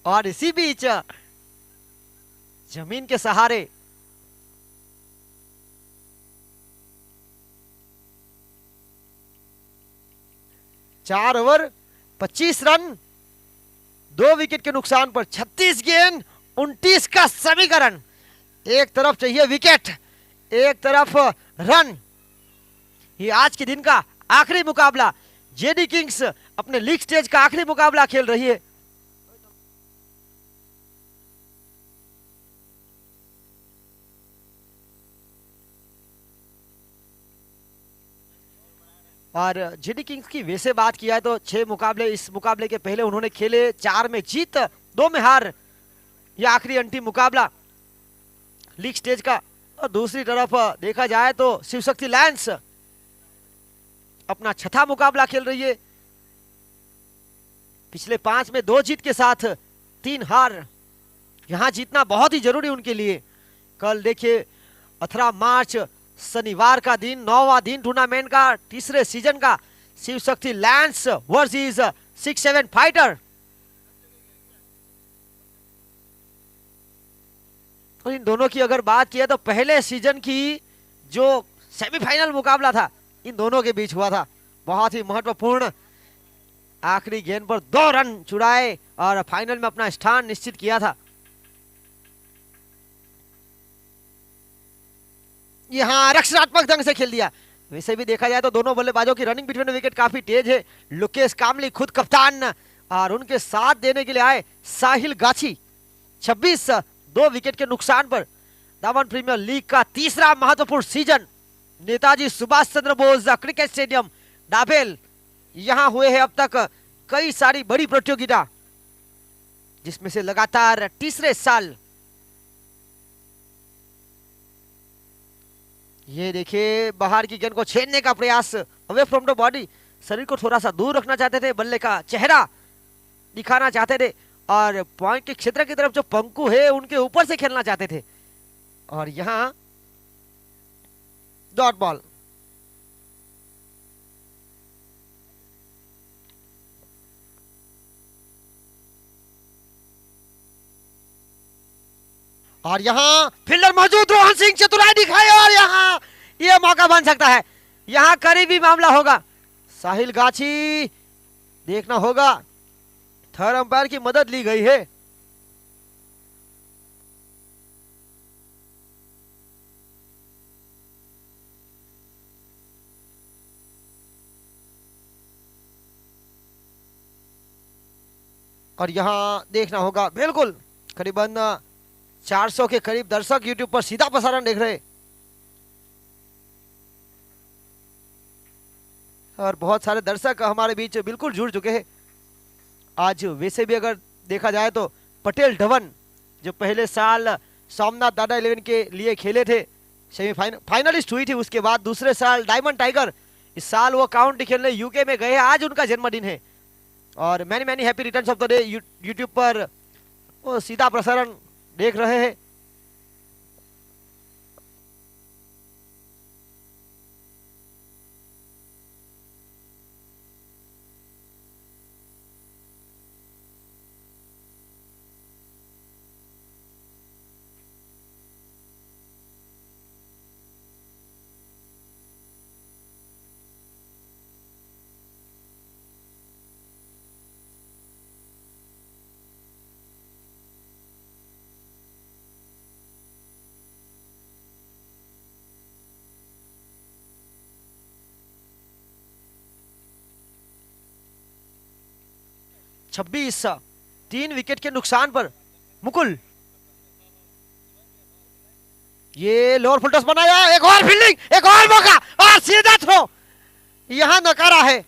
और इसी बीच जमीन के सहारे चार ओवर 25 रन 2 विकेट के नुकसान पर 36 गेंद 29 का समीकरण। एक तरफ चाहिए विकेट, एक तरफ रन। ये आज के दिन का आखिरी मुकाबला, जेडी किंग्स अपने लीग स्टेज का आखिरी मुकाबला खेल रही है। और जेडी किंग्स की वैसे बात किया है तो 6 मुकाबले इस मुकाबले के पहले उन्होंने खेले, 4 में जीत 2 में हार। यह आखिरी अंतिम मुकाबला लीग स्टेज का। और दूसरी तरफ देखा जाए तो शिव शक्ति लायंस अपना 6था मुकाबला खेल रही है। पिछले 5 में 2 जीत के साथ 3 हार। यहां जीतना बहुत ही जरूरी उनके लिए। कल देखिए 18 मार्च शनिवार का दिन, 9वां दिन टूर्नामेंट का, तीसरे सीजन का, Shiv Shakti Lions versus 6-7 fighter. तो इन दोनों की अगर बात किया तो पहले सीजन की जो सेमीफाइनल मुकाबला था इन दोनों के बीच हुआ था, बहुत ही महत्वपूर्ण। आखिरी गेंद पर 2 रन चुराए और फाइनल में अपना स्थान निश्चित किया था। यहां रक्षात्मक ढंग से खेल दिया। वैसे भी देखा जाए तो दोनों बल्लेबाजों की रनिंग बिटवीन विकेट काफी तेज है। लोकेश कामली खुद कप्तान और उनके साथ देने के लिए आए साहिल गाछी। 26 2 विकेट के नुकसान पर। दामन प्रीमियर लीग का तीसरा महत्वपूर्ण season Netaji Subhash Chandra Bose cricket stadium double, यहां हुए हैं अब तक कई सारी बड़ी प्रतियोगिता, जिसमें से लगातार तीसरे साल। ये देखिए बाहर की गेंद को छेड़ने का प्रयास, अवे फ्रॉम द बॉडी, शरीर को थोड़ा सा दूर रखना चाहते थे, बल्ले का चेहरा दिखाना चाहते थे और पॉइंट के क्षेत्र की तरफ जो पंकु है उनके ऊपर से खेलना चाहते थे। और यहां डॉट बॉल। और यहाँ फील्डर मौजूद, रोहन सिंह चतुराई दिखाए और यहाँ ये मौका बन सकता है, यहाँ करीबी मामला होगा। साहिल गाछी, देखना होगा, थर्ड अंपायर की मदद ली गई है। और यहाँ देखना होगा, बिल्कुल करीबन 400 के करीब दर्शक यूट्यूब पर सीधा प्रसारण देख रहे, और बहुत सारे दर्शक हमारे बीच बिल्कुल जुड़ चुके हैं। आज वैसे भी अगर देखा जाए तो पटेल धवन जो पहले साल सोमनाथ दादा 11 के लिए खेले थे, फाइनलिस्ट हुई थी, उसके बाद दूसरे साल डायमंड टाइगर, इस साल वो काउंटी खेलने यूके में गए। आज उनका जन्मदिन है और many many happy returns of the day. YouTube पर वो सीधा प्रसारण देख रहे हैं। छब्बीस 3 विकेट के नुकसान पर मुकुल, ये लोअर फुल टॉस बनाया, एक और फील्डिंग, एक और मौका और सीधा थ्रो, यहां नकारा है।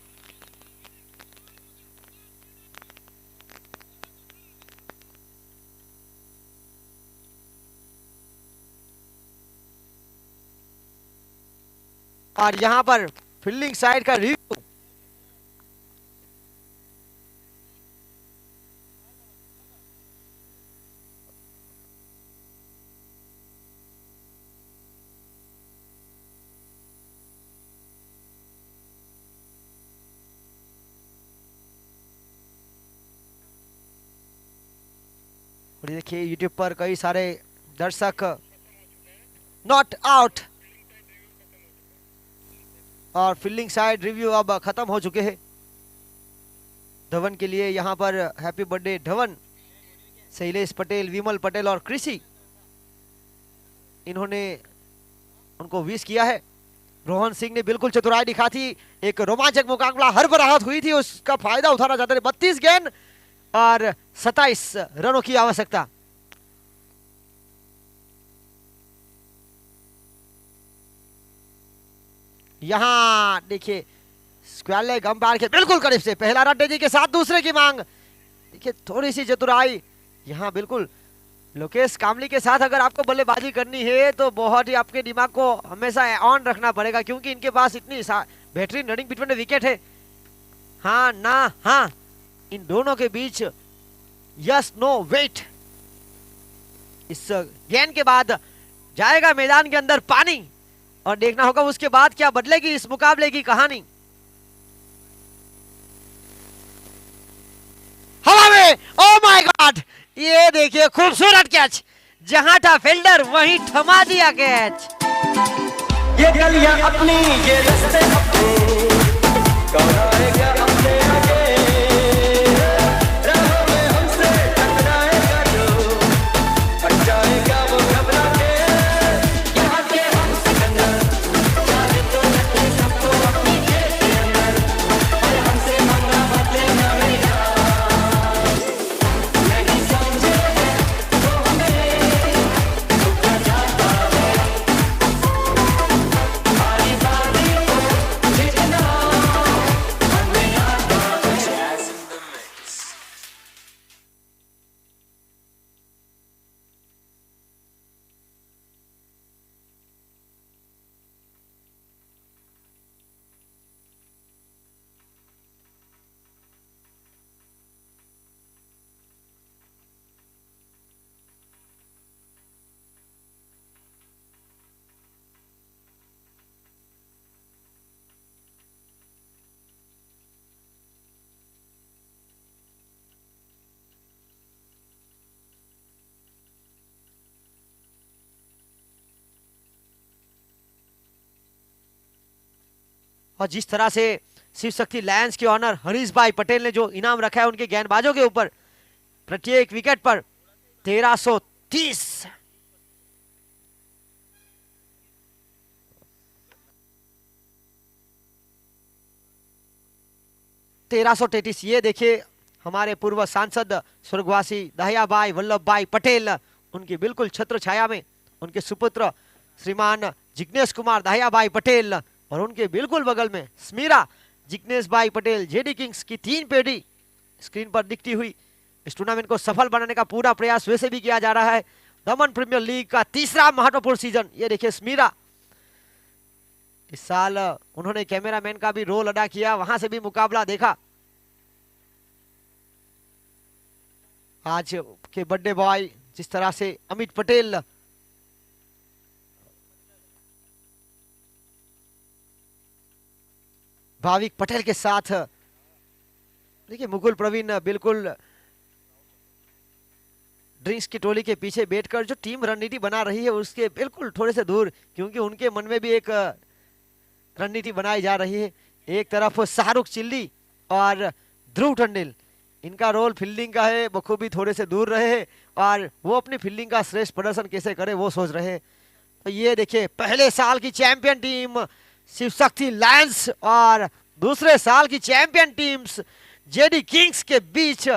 और यहां पर फील्डिंग साइड का रिव्यू, देखिए यूट्यूब पर कई सारे दर्शक नॉट आउट और फील्डिंग साइड रिव्यू अब खत्म हो चुके हैं। धवन के लिए यहां पर हैप्पी बर्थडे धवन, शैलेश पटेल, विमल पटेल और कृषि, इन्होंने उनको विश किया है। रोहन सिंह ने बिल्कुल चतुराई दिखा थी, एक रोमांचक मुकाबला हर बराहत हुई थी, उसका फायदा उठाना चाहते थे। 32 गेंद और 27 रनों की आवश्यकता। यहां देखिए स्क्वायर लेग अंपायर के बिल्कुल करीब से पहला रन तेजी के साथ दूसरे की मांग, देखिए थोड़ी सी चतुराई यहां बिल्कुल। लोकेश कामली के साथ अगर आपको बल्लेबाजी करनी है तो बहुत ही आपके दिमाग को हमेशा ऑन रखना पड़ेगा, क्योंकि इनके पास इतनी बेहतरीन रनिंग बिटवीन द विकेट है। हाँ ना हाँ, इन दोनों के बीच यस नो वेट। इस गेंद के बाद जाएगा मैदान के अंदर पानी और देखना होगा उसके बाद क्या बदलेगी इस मुकाबले की कहानी। हवा में, ओ माय गॉड, ये देखिए खूबसूरत कैच, जहां था फील्डर वहीं थमा दिया कैच। ये गलियां अपनी, ये रास्ते अपने, कौन आएगा अपने आगे, राहों में हमसे टकराएगा जो, हट जाएगा वो घबरा के, यहाँ के हम सिकंदर, चाहे तो रखे सबको अपनी जेब के अंदर, और हमसे मंगा बदलेगा मेरा, नहीं समझे तो हमें, तो क्या जाता है, बारी बारी को जितना और जिस तरह से शिव शक्ति लायंस के ऑनर हरीश भाई पटेल ने जो इनाम रखा है उनके गेंदबाजों के ऊपर, प्रत्येक विकेट पर 1330। ये देखिए हमारे पूर्व सांसद स्वर्गवासी दहियाबाई वल्लभ भाई पटेल, उनकी बिल्कुल छत्र छाया में उनके सुपुत्र श्रीमान जिग्नेश कुमार दहियाबाई पटेल और उनके बिल्कुल बगल में स्मीरा जिग्नेश भाई पटेल जेडी किंग्स की 3 पेड़ी स्क्रीन पर दिखती हुई। इस टूर्नामेंट को सफल बनाने का पूरा प्रयास वैसे भी किया जा रहा है। दमन प्रीमियर लीग का तीसरा महत्वपूर्ण सीजन। ये देखिए स्मीरा, इस साल उन्होंने कैमरामैन का भी रोल अदा किया, वहां से भी मुकाबला देखा। आज के बर्थडे बॉय जिस तरह से अमित पटेल, भाविक पटेल के साथ देखिए मुकुल प्रवीण बिल्कुल ड्रिंक्स की टोली के पीछे बैठकर जो टीम रणनीति बना रही है उसके बिल्कुल थोड़े से दूर, क्योंकि उनके मन में भी एक रणनीति बनाई जा रही है। एक तरफ शाहरुख चिल्ली और ध्रुव टंडेल, इनका रोल फील्डिंग का है, बखूबी थोड़े से दूर रहे और वो अपनी फील्डिंग का श्रेष्ठ प्रदर्शन कैसे करे वो सोच रहे हैं। तो ये देखिए पहले साल की champion team Shiv Shakti Lions और दूसरे साल की चैंपियन टीम्स जेडी किंग्स के बीच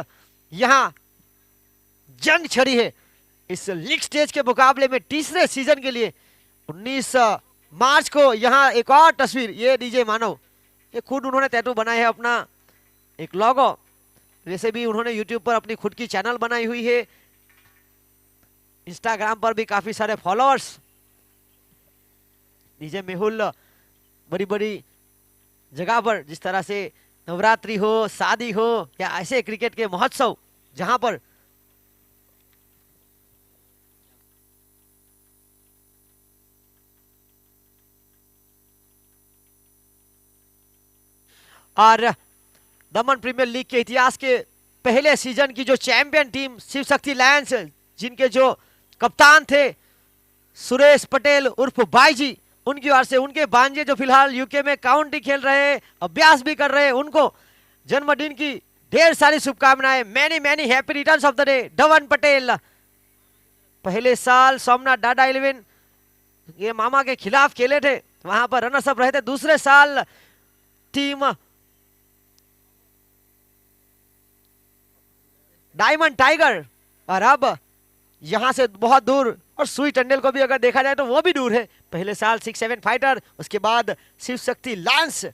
यहां जंग छड़ी है। इस लीग स्टेज के मुकाबले में तीसरे सीजन के लिए 19 मार्च को यहां एक और तस्वीर, ये डीजे मानव, ये खुद उन्होंने टैटू बनाया है अपना एक लोगो। वैसे भी उन्होंने यूट्यूब पर अपनी खुद की चैनल बनाई हुई है, इंस्टाग्राम पर भी काफी सारे फॉलोअर्स। डीजे मेहुल बड़ी बड़ी जगह पर जिस तरह से नवरात्रि हो, शादी हो या ऐसे क्रिकेट के महोत्सव जहां पर और दमन प्रीमियर लीग के इतिहास के पहले सीजन की जो champion team Shiv Shakti Lions, जिनके जो कप्तान थे सुरेश पटेल उर्फ भाई जी, उनकी ओर से उनके भांजे जो फिलहाल यूके में काउंटी खेल रहे हैं, अभ्यास भी कर रहे हैं, उनको जन्मदिन की ढेर सारी शुभकामनाएं। Many many happy returns of the day Dhawan Patel. पहले साल सोमनाथ डाडा 11 ये मामा के खिलाफ खेले थे, वहां पर रनर्स अप रहे थे। दूसरे साल टीम डायमंड टाइगर, और अब यहां से बहुत दूर, और सुई टंडेल को भी अगर देखा जाए तो वो भी दूर है। पहले साल 6-7 फाइटर, उसके बाद शिव शक्ति लायंस,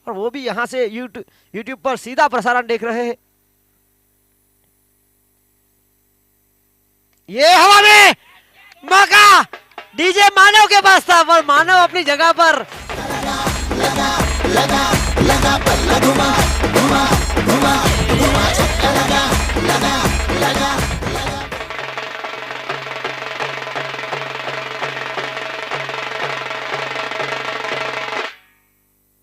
और वो भी यहां से यूट्यूब पर सीधा प्रसारण देख रहे हैं। ये हवा में मौका डीजे मानव के पास था, पर मानव अपनी जगह पर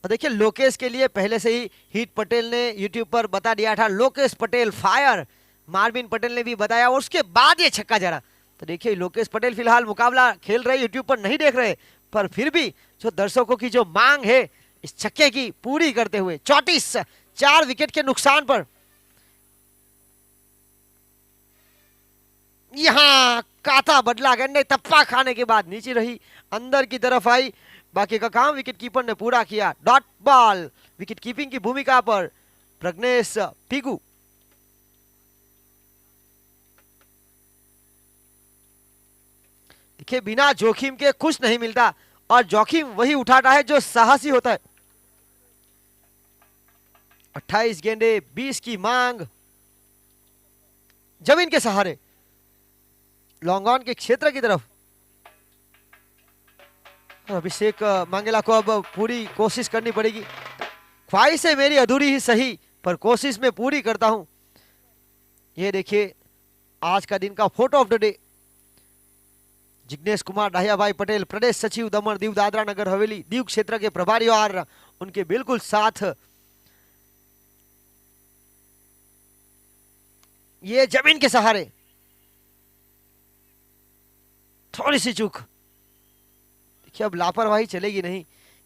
देखिए लोकेश के लिए पहले से ही हीट पटेल ने यूट्यूब पर बता दिया था, लोकेश पटेल फायर। मार्विन पटेल ने भी बताया, और उसके बाद ये छक्का जड़ा। तो देखिए लोकेश पटेल फिलहाल मुकाबला खेल रहे, यूट्यूब पर नहीं देख रहे, पर फिर भी जो दर्शकों की जो मांग है इस छक्के की पूरी करते हुए 34 4 विकेट के नुकसान पर यहां काता बदला, गन्ने तप्पा खाने के बाद नीचे रही, अंदर की तरफ आई। बाकी का काम विकेट कीपर ने पूरा किया। डॉट बॉल विकेट कीपिंग की भूमिका पर प्रज्ञेश पीगू। देखिए बिना जोखिम के कुछ नहीं मिलता, और जोखिम वही उठाता है जो साहसी होता है। 28 गेंदे 20 की मांग, जमीन के सहारे लॉन्ग ऑन के क्षेत्र की तरफ। अभिषेक मंगेला को अब पूरी कोशिश करनी पड़ेगी। ख्वाहिशें मेरी अधूरी ही सही, पर कोशिश में पूरी करता हूं। ये देखिए आज का दिन का photo of the day, Jignesh Kumar Dahyabhai Patel, प्रदेश सचिव दमन दीव दादरा नगर हवेली दीव क्षेत्र के प्रभारी, और उनके बिल्कुल साथ ये जमीन के सहारे थोड़ी सी चूक। देखिए अब लापरवाही चलेगी नहीं,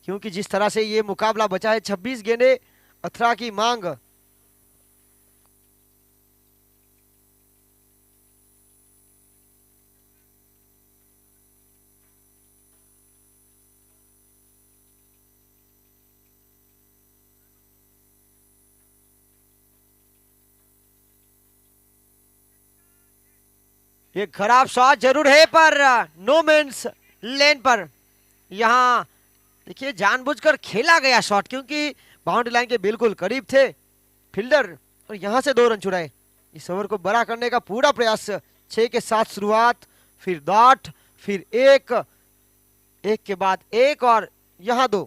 क्योंकि जिस तरह से ये मुकाबला बचा है 26 गेंदे 18 की मांग। ये खराब शॉट जरूर है पर नो मेंस लेन पर यहां देखिए जानबूझकर खेला गया शॉट, क्योंकि बाउंड्री लाइन के बिल्कुल करीब थे फील्डर और यहां से 2 रन छुड़ाए। इस ओवर को बड़ा करने का पूरा प्रयास। 6 के साथ शुरुआत, फिर डॉट, फिर एक के बाद एक और यहां 2।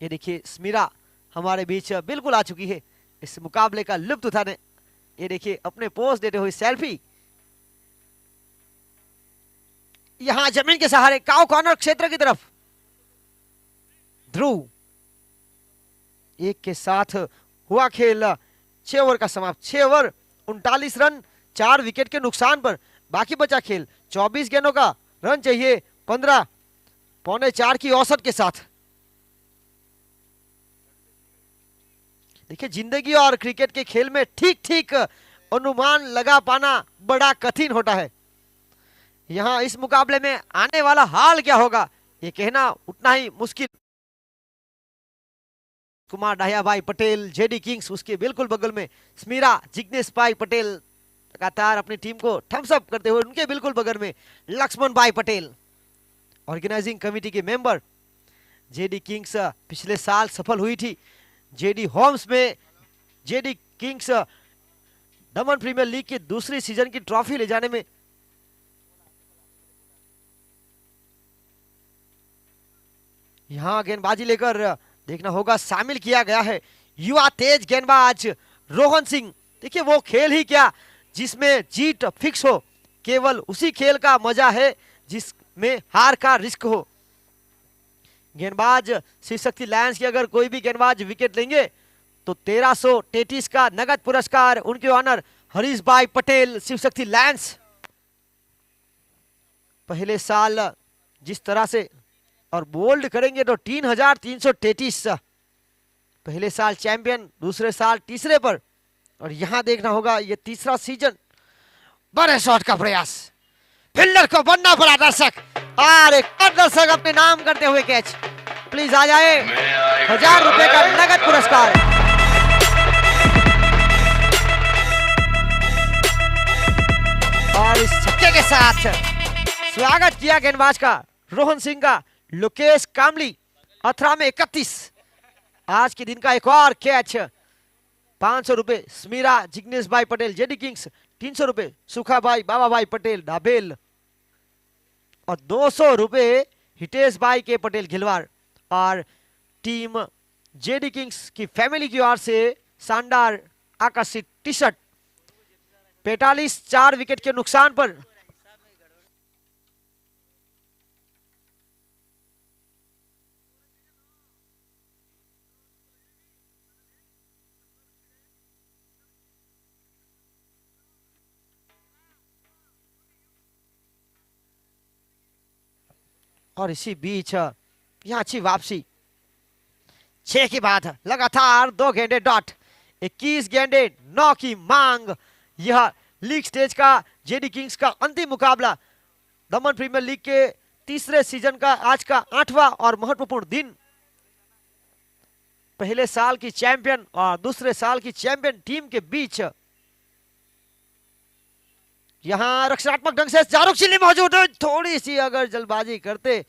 ये देखिए स्मिरा हमारे बीच बिल्कुल आ चुकी है इस मुकाबले का लुत्फ उठाने। ये देखिए अपने पोज देते हुए सेल्फी। यहां जमीन के सहारे काउ कॉर्नर क्षेत्र की तरफ ध्रुव। 1 के साथ हुआ खेल। 6 ओवर का समाप्त। 6 ओवर 39 रन 4 विकेट के नुकसान पर बाकी बचा खेल। 24 गेंदों का रन चाहिए 15 पौने 4 की औसत के साथ। देखिए जिंदगी और क्रिकेट के खेल में ठीक ठीक अनुमान लगा पाना बड़ा कठिन होता है। यहां इस मुकाबले में आने वाला हाल क्या होगा ये कहना उतना ही मुश्किल। कुमार डाहिया भाई पटेल, जेडी किंग्स, उसके बिल्कुल बगल में स्मिरा जिग्नेश भाई पटेल लगातार अपनी टीम को थम्स अप करते हुए, उनके बिल्कुल बगल में लक्ष्मण भाई पटेल ऑर्गेनाइजिंग कमेटी के मेंबर। जेडी किंग्स पिछले साल सफल हुई थी। जेडी होम्स में जेडी किंग्स दमन प्रीमियर लीग की दूसरी सीजन की ट्रॉफी ले जाने में यहां गेंदबाजी लेकर देखना होगा शामिल किया गया है युवा तेज गेंदबाज रोहन सिंह। देखिए वो खेल ही क्या जिसमें जीत फिक्स हो, केवल उसी खेल का मजा है जिसमें हार का रिस्क हो। गेंदबाज शिव शक्ति लायंस के अगर कोई भी गेंदबाज विकेट लेंगे तो 1333 का नगद पुरस्कार उनके ऑनर हरीश भाई पटेल शिव शक्ति लायंस। पहले साल जिस तरह से और बोल्ड करेंगे तो 3333 पहले साल चैंपियन, दूसरे साल तीसरे पर, और यहां देखना होगा ये तीसरा सीजन। बड़े शॉट का प्रयास, फील्डर को बनना पड़ा दर्शक, और एक दर्शक अपने नाम करते हुए कैच। प्लीज आ जाए, 1000 रुपए का नगद पुरस्कार। और इस छक्के के साथ स्वागत किया गेंदबाज का रोहन सिंह का लोकेश कामली। 18 में 31। आज के दिन का एक और कैच। 500 रुपए स्मिरा जिग्नेश भाई पटेल जेडी किंग्स, 300 रुपए सुखा भाई बाबा भाई पटेल डाबेल, और 200 रुपए हितेश भाई के पटेल घिलवार। और टीम जेडी किंग्स की फैमिली की ओर से शानदार आकर्षित टी शर्ट। 45 4 विकेट के नुकसान पर और इसी बीच यहां अच्छी वापसी। 6 के बाद लगातार 2 गेंदे डॉट, 21 गेंदे 9 की मांग। यह लीग स्टेज का जेडी किंग्स का अंतिम मुकाबला, दमन प्रीमियर लीग के तीसरे सीजन का आज का 8वां और महत्वपूर्ण दिन। पहले साल की चैंपियन और दूसरे साल की चैंपियन टीम के बीच यहां रक्षात्मक ढंग से जारुक चिल्ली मौजूद है। थोड़ी सी अगर जल्दबाजी करते,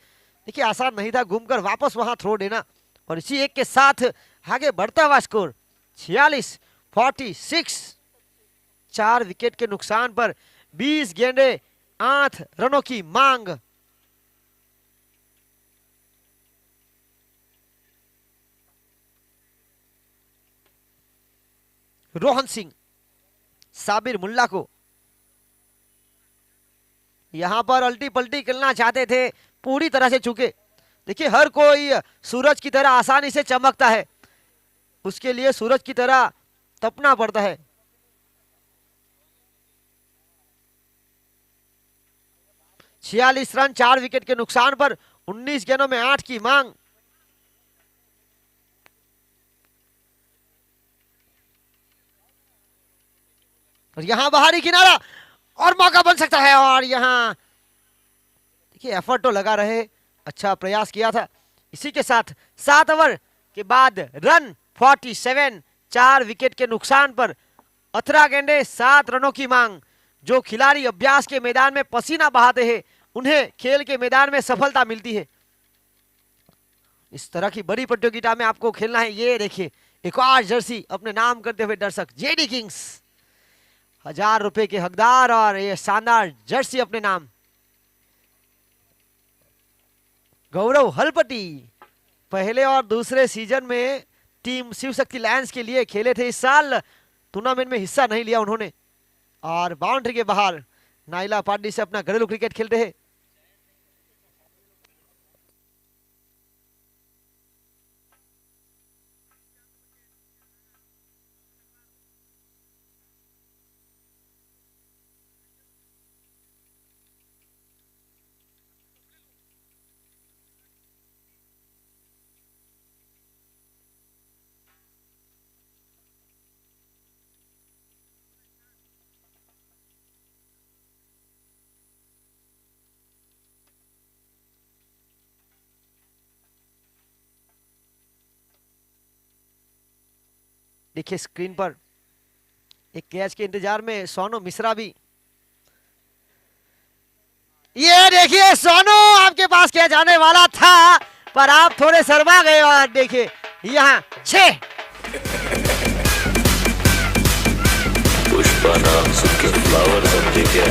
देखिए आसान नहीं था घूमकर वापस वहां थ्रो देना। और इसी एक के साथ आगे बढ़ता हुआ स्कोर 46-46। 4 विकेट के नुकसान पर 20 गेंदे 8 रनों की मांग। रोहन सिंह साबिर मुल्ला को यहां पर अल्टी पल्टी करना चाहते थे, पूरी तरह से चूके। देखिए हर कोई सूरज की तरह आसानी से चमकता है, उसके लिए सूरज की तरह तपना पड़ता है। छियालीस रन 4 विकेट के नुकसान पर 19 गेंदों में 8 की मांग। और यहां बाहरी किनारा और मौका बन सकता है। और यहां देखिए एफर्ट तो लगा रहे, अच्छा प्रयास किया था। इसी के साथ 7 ओवर के बाद रन 47, 4 विकेट के नुकसान पर 18 गेंदे 7 रनों की मांग। जो खिलाड़ी अभ्यास के मैदान में पसीना बहाते हैं उन्हें खेल के मैदान में सफलता मिलती है। इस तरह की बड़ी प्रतियोगिता में आपको खेलना है। ये देखिए एक और जर्सी अपने नाम करते हुए दर्शक जेडी किंग्स 1000 रुपए के हकदार और ये शानदार जर्सी अपने नाम। गौरव हलपति पहले और दूसरे सीजन में टीम शिव शक्ति लायंस के लिए खेले थे। इस साल टूर्नामेंट में हिस्सा नहीं लिया उन्होंने। और बाउंड्री के बाहर नाइला पार्टी से अपना घरेलू क्रिकेट खेलते हैं। देखिए स्क्रीन पर एक कैच के इंतजार में सोनू मिश्रा भी। ये देखिए सोनू आपके पास कैच आने वाला था पर आप थोड़े शर्मा गए। और देखिए यहाँ 6। पुष्पा नाम सुन के फ्लावर समझे क्या?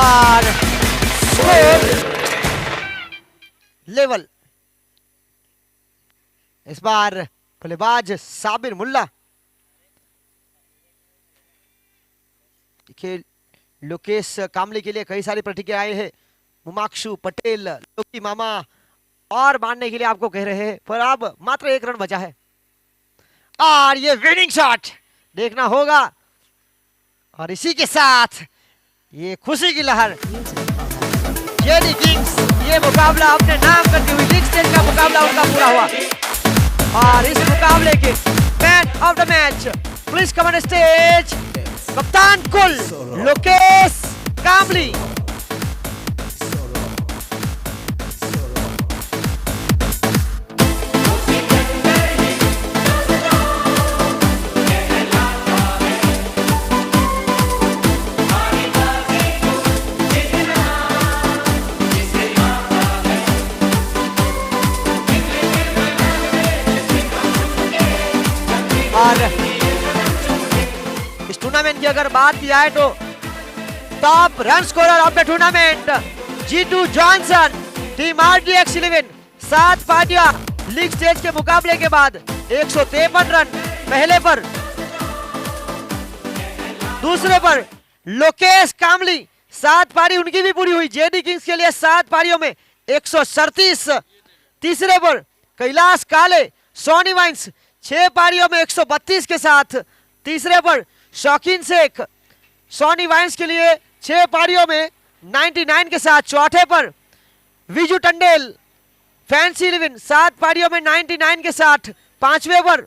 और लेवल। इस बार बल्लेबाज साबिर मुल्ला। देखिए लोकेश कामली के लिए कई सारी प्रतिक्रियाएं हैं। मुमाक्षु पटेल, लोकी मामा और मारने के लिए आपको कह रहे हैं पर अब मात्र 1 रन बचा है। और ये विनिंग शॉट देखना होगा। और इसी के साथ ये खुशी की लहर। जेडी किंग्स ये मुकाबला अपने नाम करती हुई लीग स्टेज का मुकाबला उनका पूरा हुआ। और इस मुकाबले के man of the match please come on stage कप्तान कुल लोकेश कामली। और इस टूर्नामेंट की अगर बात की जाए तो top run scorer of the tournament Jeetu Johnson team RDX 11 7 पारियां लीग स्टेज के मुकाबले के बाद 153 रन पहले पर। दूसरे पर लोकेश कामली 7 पारी उनकी भी पूरी हुई। जेडी किंग्स के लिए 7 पारियों में 137। तीसरे पर कैलाश काले सोनी वाइन्स 6 पारियों में 132 के साथ। तीसरे पर शौकीन शेख सोनी वाइन्स के लिए 6 पारियों में 99 के साथ। चौथे पर विजू टंडेल फैंसी 11 7 पारियों में 99 के साथ। पांचवें पर